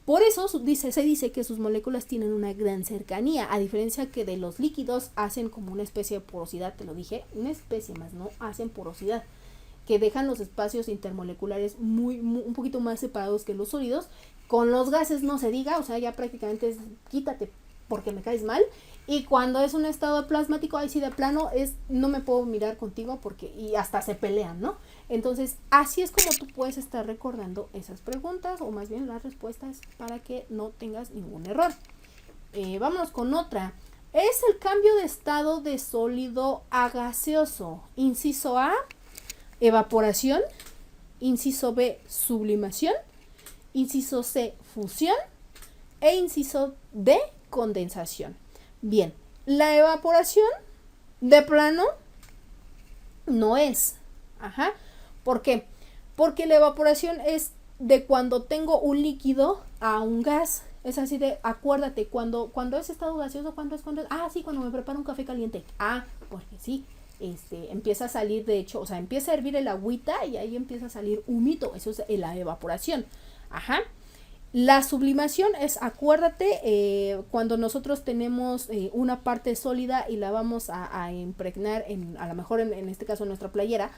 por eso se dice que sus moléculas tienen una gran cercanía, a diferencia que de los líquidos hacen como una especie de porosidad, te lo dije, una especie más, ¿no? Hacen porosidad, que dejan los espacios intermoleculares un poquito más separados que los sólidos. Con los gases no se diga, o sea, ya prácticamente es quítate porque me caes mal. Y cuando es un estado plasmático, ahí sí de plano no me puedo mirar contigo porque y hasta se pelean, ¿no? Entonces, así es como tú puedes estar recordando esas preguntas, o más bien las respuestas, para que no tengas ningún error. Vámonos con otra. Es el cambio de estado de sólido a gaseoso. Inciso A, evaporación. Inciso B, sublimación. Inciso C, fusión. E inciso D, condensación. Bien, la evaporación de plano no es. Ajá. ¿Por qué? Porque la evaporación es de cuando tengo un líquido a un gas. Es así de, acuérdate, cuando es estado gaseoso, cuando me preparo un café caliente. Porque sí, empieza a salir, de hecho, o sea, empieza a hervir el agüita y ahí empieza a salir humito. Eso es la evaporación. Ajá. La sublimación es, acuérdate, cuando nosotros tenemos una parte sólida y la vamos a impregnar, a lo mejor en este caso en nuestra playera,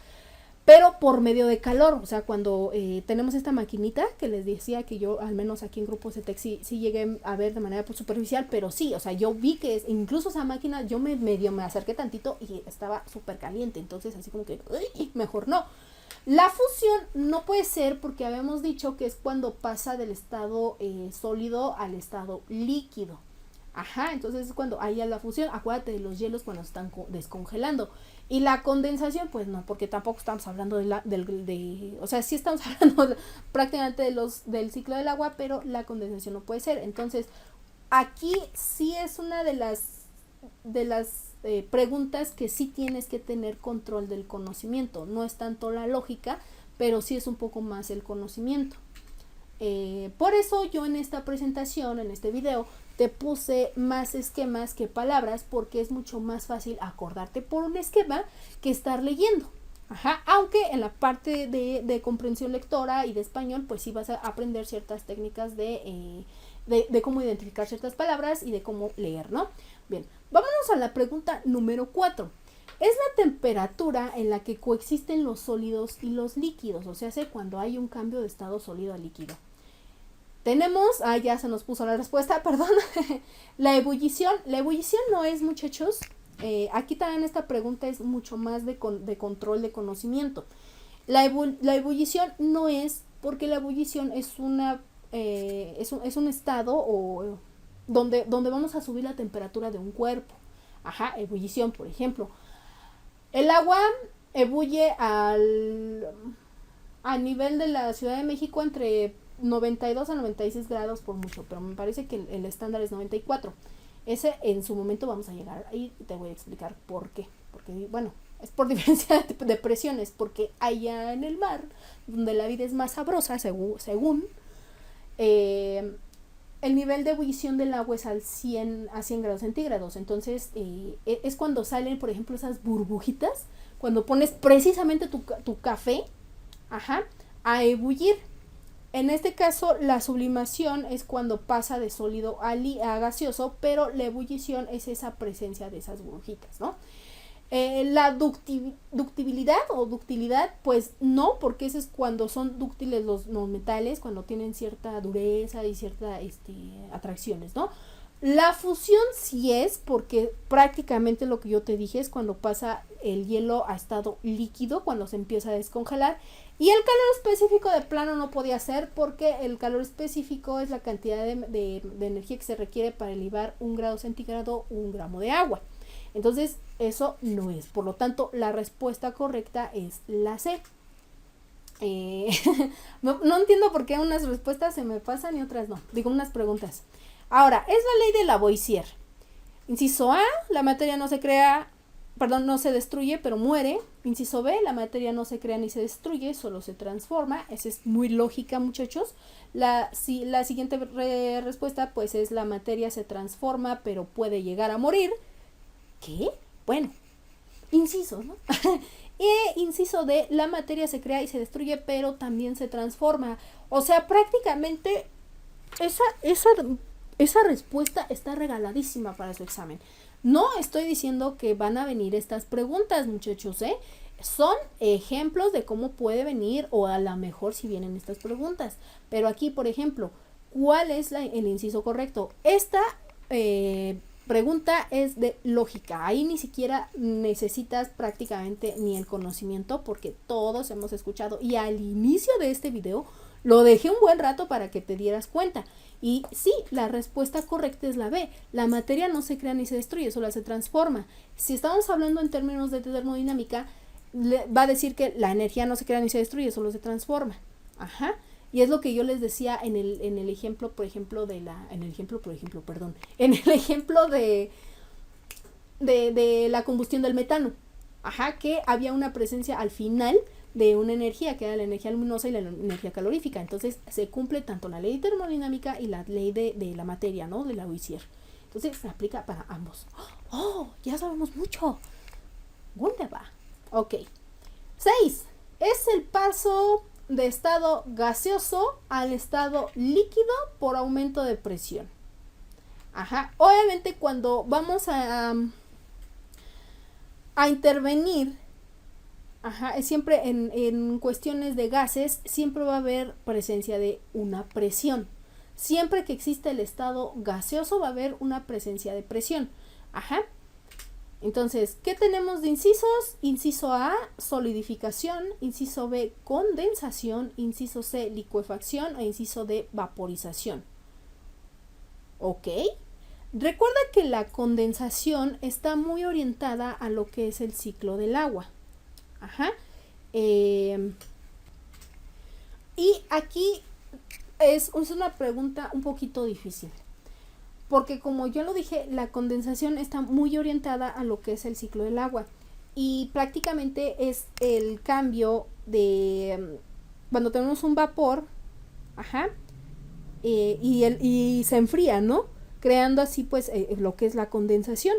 pero por medio de calor. O sea, cuando tenemos esta maquinita que les decía que yo, al menos aquí en Grupo CETEC, sí llegué a ver de manera superficial, pero sí, o sea, yo vi que incluso esa máquina, yo me acerqué tantito y estaba súper caliente, entonces así como que, mejor no. La fusión no puede ser porque habíamos dicho que es cuando pasa del estado sólido al estado líquido. Ajá, entonces es cuando hay la fusión. Acuérdate de los hielos cuando están descongelando. Y la condensación, pues no, porque tampoco estamos hablando o sea, sí estamos hablando prácticamente del ciclo del agua, pero la condensación no puede ser. Entonces, aquí sí es una de las preguntas que sí tienes que tener control del conocimiento. No es tanto la lógica, pero sí es un poco más el conocimiento. Por eso yo en esta presentación, en este video, te puse más esquemas que palabras, porque es mucho más fácil acordarte por un esquema que estar leyendo. Ajá, aunque en la parte de comprensión lectora y de español, pues sí vas a aprender ciertas técnicas de cómo identificar ciertas palabras y de cómo leer, ¿no? Bien, vámonos a la pregunta número 4. Es la temperatura en la que coexisten los sólidos y los líquidos, o sea, cuando hay un cambio de estado sólido a líquido. Tenemos, ya se nos puso la respuesta, perdón, la ebullición. La ebullición no es, muchachos, aquí también esta pregunta es mucho más de control de conocimiento. La ebullición no es, porque la ebullición es es un estado donde vamos a subir la temperatura de un cuerpo. Ajá, ebullición, por ejemplo. El agua ebulle a nivel de la Ciudad de México entre 92 a 96 grados por mucho, pero me parece que el estándar es 94. Ese en su momento vamos a llegar ahí y te voy a explicar por qué. Porque, bueno, es por diferencia de presiones, porque allá en el mar, donde la vida es más sabrosa, según el nivel de ebullición del agua es a 100 grados centígrados. Entonces es cuando salen, por ejemplo, esas burbujitas, cuando pones precisamente tu café, a ebullir. En este caso, la sublimación es cuando pasa de sólido a gaseoso, pero la ebullición es esa presencia de esas burbujitas, ¿no? La ductibilidad o ductilidad, pues no, porque eso es cuando son dúctiles los metales, cuando tienen cierta dureza y cierta atracciones, ¿no? La fusión sí es, porque prácticamente lo que yo te dije es cuando pasa el hielo a estado líquido, cuando se empieza a descongelar. Y el calor específico de plano no podía ser, porque el calor específico es la cantidad de energía que se requiere para elevar 1 grado centígrado 1 gramo de agua. Entonces eso no es. Por lo tanto, la respuesta correcta es la C. No entiendo por qué unas respuestas se me pasan y otras no. Digo, unas preguntas. Ahora, es la ley de Lavoisier. Inciso A, la materia no se destruye, pero muere. Inciso B, la materia no se crea ni se destruye, solo se transforma. Esa es muy lógica, muchachos. La siguiente respuesta, pues, es la materia se transforma, pero puede llegar a morir. ¿Qué? Bueno, incisos, ¿no? Inciso D, la materia se crea y se destruye, pero también se transforma. O sea, prácticamente esa respuesta está regaladísima para su examen. No estoy diciendo que van a venir estas preguntas, muchachos, ¿eh? Son ejemplos de cómo puede venir, o a lo mejor si vienen estas preguntas. Pero aquí, por ejemplo, ¿cuál es el inciso correcto? Esta pregunta es de lógica. Ahí ni siquiera necesitas prácticamente ni el conocimiento, porque todos hemos escuchado. Y al inicio de este video lo dejé un buen rato para que te dieras cuenta. Y sí, la respuesta correcta es la B. La materia no se crea ni se destruye, solo se transforma. Si estamos hablando en términos de termodinámica, va a decir que la energía no se crea ni se destruye, solo se transforma. Ajá. Y es lo que yo les decía en el ejemplo, por ejemplo, de la combustión del metano. Ajá, que había una presencia al final de una energía, que era la energía luminosa y la energía calorífica. Entonces se cumple tanto la ley termodinámica y la ley de la materia, ¿no? De Lavoisier. Entonces se aplica para ambos. ¡Oh! Ya sabemos mucho. Wunderbar. Ok. 6. Es el paso de estado gaseoso al estado líquido por aumento de presión. Ajá. Obviamente cuando vamos a intervenir, ajá, siempre en cuestiones de gases, siempre va a haber presencia de una presión. Siempre que existe el estado gaseoso va a haber una presencia de presión. Ajá. Entonces, ¿qué tenemos de incisos? Inciso A, solidificación. Inciso B, condensación. Inciso C, licuefacción. E inciso D, vaporización. ¿Ok? Recuerda que la condensación está muy orientada a lo que es el ciclo del agua. Ajá. Y aquí es una pregunta un poquito difícil. Porque como yo lo dije, la condensación está muy orientada a lo que es el ciclo del agua. Y prácticamente es el cambio de cuando tenemos un vapor, ajá, y se enfría, ¿no? Creando así pues lo que es la condensación.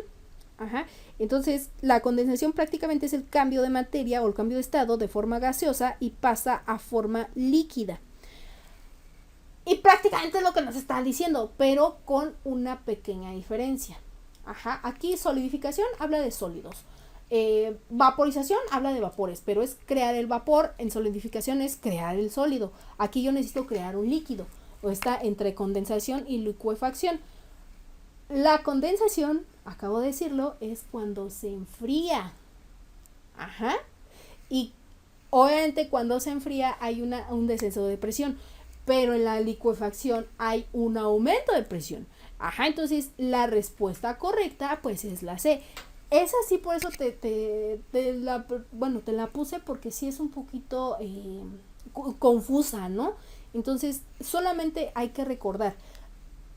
Ajá. Entonces la condensación prácticamente es el cambio de materia o el cambio de estado de forma gaseosa y pasa a forma líquida. Y prácticamente es lo que nos está diciendo, pero con una pequeña diferencia. Ajá. Aquí solidificación habla de sólidos. Vaporización habla de vapores, pero es crear el vapor. En solidificación es crear el sólido. Aquí yo necesito crear un líquido. O está entre condensación y licuefacción. La condensación, acabo de decirlo, es cuando se enfría. Ajá. Y obviamente cuando se enfría hay un descenso de presión. Pero en la licuefacción hay un aumento de presión. Ajá, entonces la respuesta correcta pues es la C. Es así, por eso te la puse, porque sí es un poquito confusa, ¿no? Entonces solamente hay que recordar.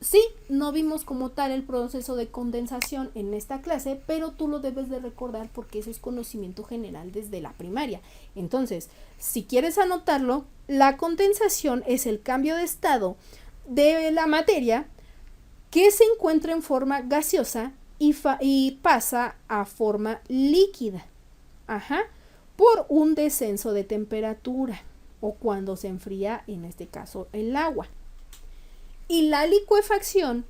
Sí, no vimos como tal el proceso de condensación en esta clase, pero tú lo debes de recordar porque eso es conocimiento general desde la primaria. Entonces, si quieres anotarlo, la condensación es el cambio de estado de la materia que se encuentra en forma gaseosa y pasa a forma líquida. Ajá, por un descenso de temperatura o cuando se enfría, en este caso, el agua. Y la licuefacción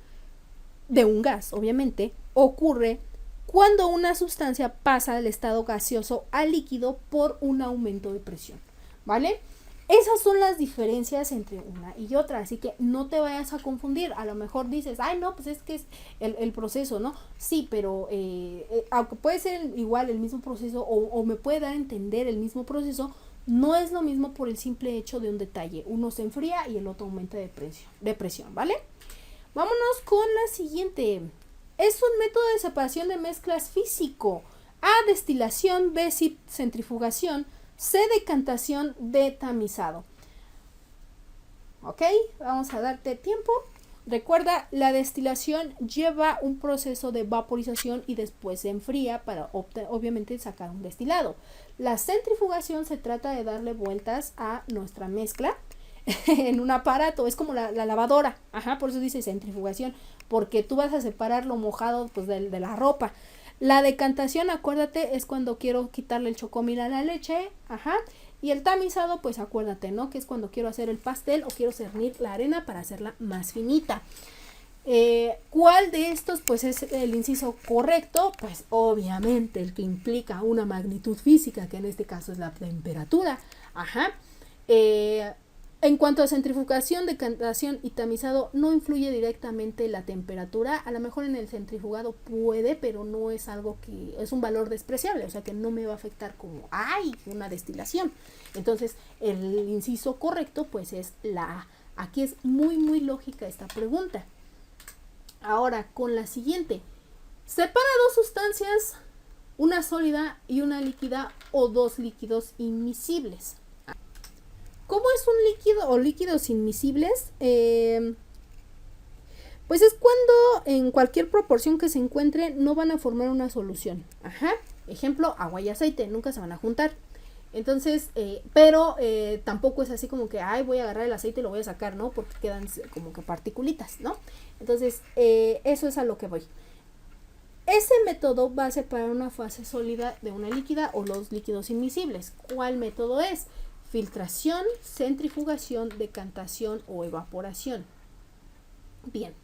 de un gas, obviamente, ocurre cuando una sustancia pasa del estado gaseoso a líquido por un aumento de presión, ¿vale? Esas son las diferencias entre una y otra, así que no te vayas a confundir. A lo mejor dices, ay no, pues es que es el proceso, ¿no? Sí, pero aunque puede ser igual el mismo proceso o me puede dar a entender el mismo proceso, no es lo mismo por el simple hecho de un detalle. Uno se enfría y el otro aumenta de presión, ¿vale? Vámonos con la siguiente. Es un método de separación de mezclas físico. A, destilación. B, centrifugación. C, decantación. D, tamizado. Ok, vamos a darte tiempo. Recuerda, la destilación lleva un proceso de vaporización y después se enfría para obviamente sacar un destilado. La centrifugación se trata de darle vueltas a nuestra mezcla en un aparato, es como la lavadora, por eso dice centrifugación, porque tú vas a separar lo mojado pues de la ropa. La decantación, acuérdate, es cuando quiero quitarle el chocomil a la leche, y el tamizado, pues acuérdate, ¿no? Que es cuando quiero hacer el pastel o quiero cernir la arena para hacerla más finita. ¿Cuál de estos pues es el inciso correcto? Pues obviamente el que implica una magnitud física, que en este caso es la temperatura. En cuanto a centrifugación, decantación y tamizado, no influye directamente la temperatura. A lo mejor en el centrifugado puede, pero no es algo que es un valor despreciable, o sea que no me va a afectar como una destilación. Entonces el inciso correcto pues es la A. Aquí es muy muy lógica esta pregunta. Ahora con la siguiente. Separa dos sustancias, una sólida y una líquida, o dos líquidos inmiscibles. ¿Cómo es un líquido o líquidos inmiscibles? Pues es cuando en cualquier proporción que se encuentre no van a formar una solución. Ejemplo, agua y aceite, nunca se van a juntar. Entonces, pero tampoco es así como que, voy a agarrar el aceite y lo voy a sacar, ¿no? Porque quedan como que particulitas, ¿no? Entonces, eso es a lo que voy. Ese método va a separar una fase sólida de una líquida o los líquidos inmiscibles. ¿Cuál método es? Filtración, centrifugación, decantación o evaporación. Bien.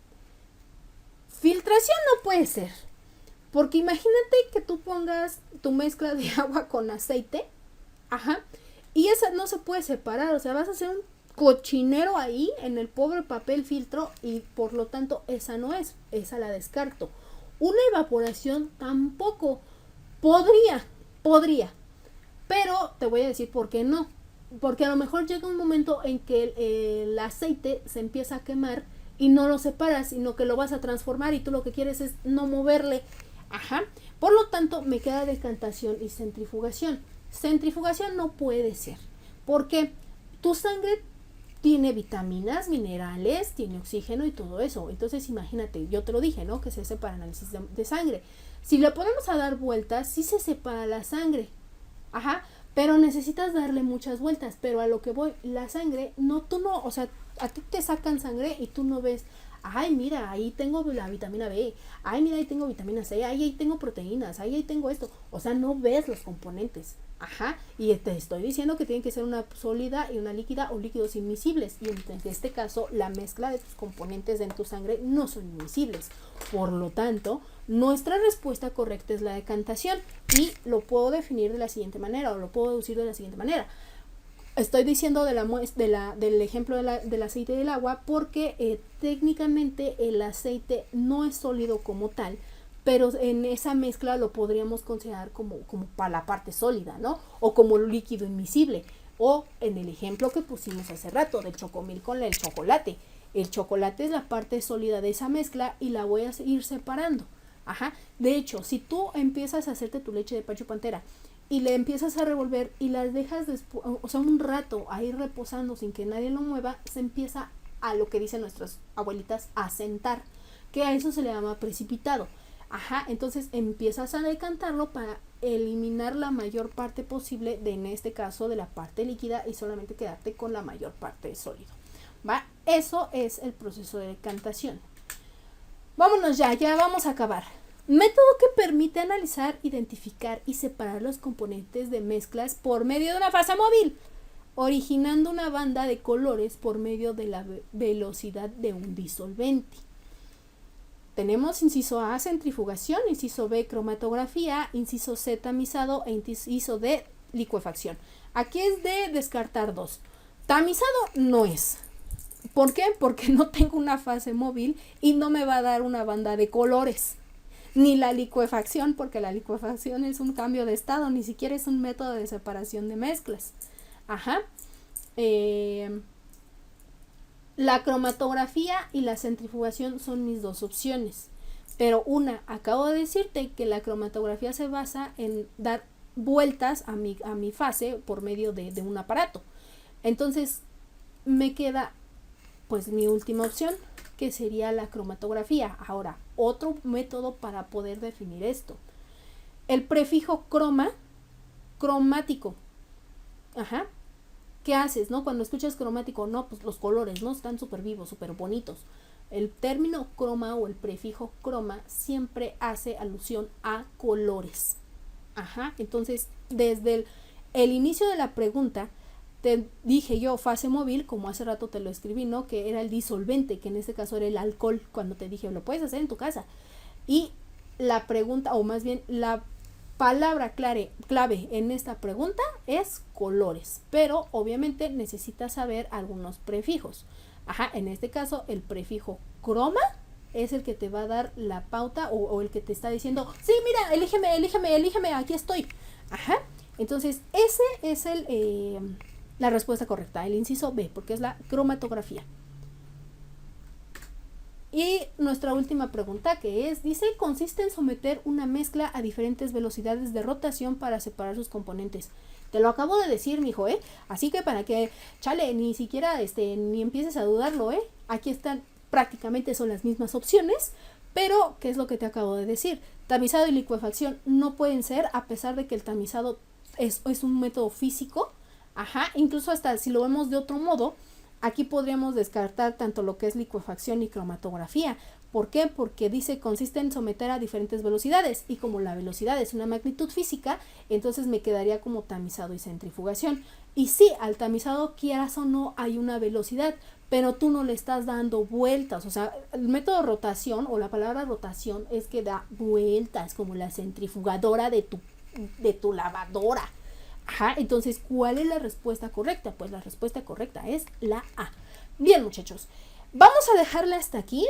Filtración no puede ser, porque imagínate que tú pongas tu mezcla de agua con aceite, y esa no se puede separar, o sea, vas a hacer un cochinero ahí en el pobre papel filtro y por lo tanto esa no es, esa la descarto. Una evaporación tampoco. Podría, pero te voy a decir por qué no. Porque a lo mejor llega un momento en que el aceite se empieza a quemar y no lo separas, sino que lo vas a transformar y tú lo que quieres es no moverle. Por lo tanto, me queda decantación y centrifugación. Centrifugación no puede ser, porque tu sangre tiene vitaminas, minerales, tiene oxígeno y todo eso. Entonces, imagínate, yo te lo dije, ¿no? Que se separa análisis de sangre. Si le ponemos a dar vueltas, sí se separa la sangre. Pero necesitas darle muchas vueltas. Pero a lo que voy, la sangre, o sea, a ti te sacan sangre y tú no ves, mira, ahí tengo la vitamina B, mira, ahí tengo vitamina C, ahí tengo proteínas, ahí tengo esto. O sea, no ves los componentes. Y te estoy diciendo que tiene que ser una sólida y una líquida o líquidos inmiscibles. Y en este caso, la mezcla de tus componentes en tu sangre no son inmiscibles. Por lo tanto, nuestra respuesta correcta es la decantación. Y lo puedo definir de la siguiente manera, o lo puedo deducir de la siguiente manera. Estoy diciendo del ejemplo del aceite y del agua porque técnicamente el aceite no es sólido como tal, pero en esa mezcla lo podríamos considerar como para la parte sólida, ¿no? O como líquido inmiscible. O en el ejemplo que pusimos hace rato del chocomil con el chocolate. El chocolate es la parte sólida de esa mezcla y la voy a ir separando. De hecho, si tú empiezas a hacerte tu leche de Pacho Pantera y le empiezas a revolver y las dejas un rato ahí reposando sin que nadie lo mueva, se empieza a lo que dicen nuestras abuelitas, a sentar, que a eso se le llama precipitado. Entonces empiezas a decantarlo para eliminar la mayor parte posible en este caso de la parte líquida y solamente quedarte con la mayor parte de sólido. Eso es el proceso de decantación. Vámonos ya vamos a acabar. Método que permite analizar, identificar y separar los componentes de mezclas por medio de una fase móvil, originando una banda de colores por medio de la velocidad de un disolvente. Tenemos inciso A, centrifugación, inciso B, cromatografía, inciso C, tamizado e inciso D, licuefacción. Aquí es de descartar dos. Tamizado no es. ¿Por qué? Porque no tengo una fase móvil y no me va a dar una banda de colores. Ni la licuefacción, porque la licuefacción es un cambio de estado, ni siquiera es un método de separación de mezclas. Ajá. La cromatografía y la centrifugación son mis dos opciones. Pero acabo de decirte que la cromatografía se basa en dar vueltas a mi fase por medio de un aparato. Entonces, me queda pues mi última opción, que sería la cromatografía. Ahora, otro método para poder definir esto. El prefijo cromático. Ajá. ¿Qué haces, no? Cuando escuchas cromático, no, pues los colores, ¿no? Están súper vivos, súper bonitos. El término croma o el prefijo croma siempre hace alusión a colores. Ajá. Entonces, desde el inicio de la pregunta, te dije yo fase móvil, como hace rato te lo escribí, ¿no? Que era el disolvente, que en este caso era el alcohol, cuando te dije, lo puedes hacer en tu casa. Y la pregunta, o más bien la palabra clave en esta pregunta es colores, pero obviamente necesitas saber algunos prefijos. Ajá, en este caso el prefijo croma es el que te va a dar la pauta o el que te está diciendo, sí, mira, elígeme, aquí estoy. Ajá, entonces ese es la respuesta correcta, el inciso B, porque es la cromatografía. Y nuestra última pregunta, que dice, consiste en someter una mezcla a diferentes velocidades de rotación para separar sus componentes. Te lo acabo de decir, mijo, así que para que, chale, ni siquiera ni empieces a dudarlo, aquí están, prácticamente son las mismas opciones, pero, ¿qué es lo que te acabo de decir? Tamizado y licuefacción no pueden ser, a pesar de que el tamizado es un método físico. Ajá, incluso hasta si lo vemos de otro modo, aquí podríamos descartar tanto lo que es licuefacción y cromatografía. ¿Por qué? Porque dice consiste en someter a diferentes velocidades, y como la velocidad es una magnitud física, entonces me quedaría como tamizado y centrifugación. Y sí, al tamizado, quieras o no, hay una velocidad, pero tú no le estás dando vueltas. O sea, el método de rotación, o la palabra rotación, es que da vueltas, como la centrifugadora de tu lavadora. Ajá, entonces, ¿cuál es la respuesta correcta? Pues la respuesta correcta es la A. Bien, muchachos, vamos a dejarla hasta aquí.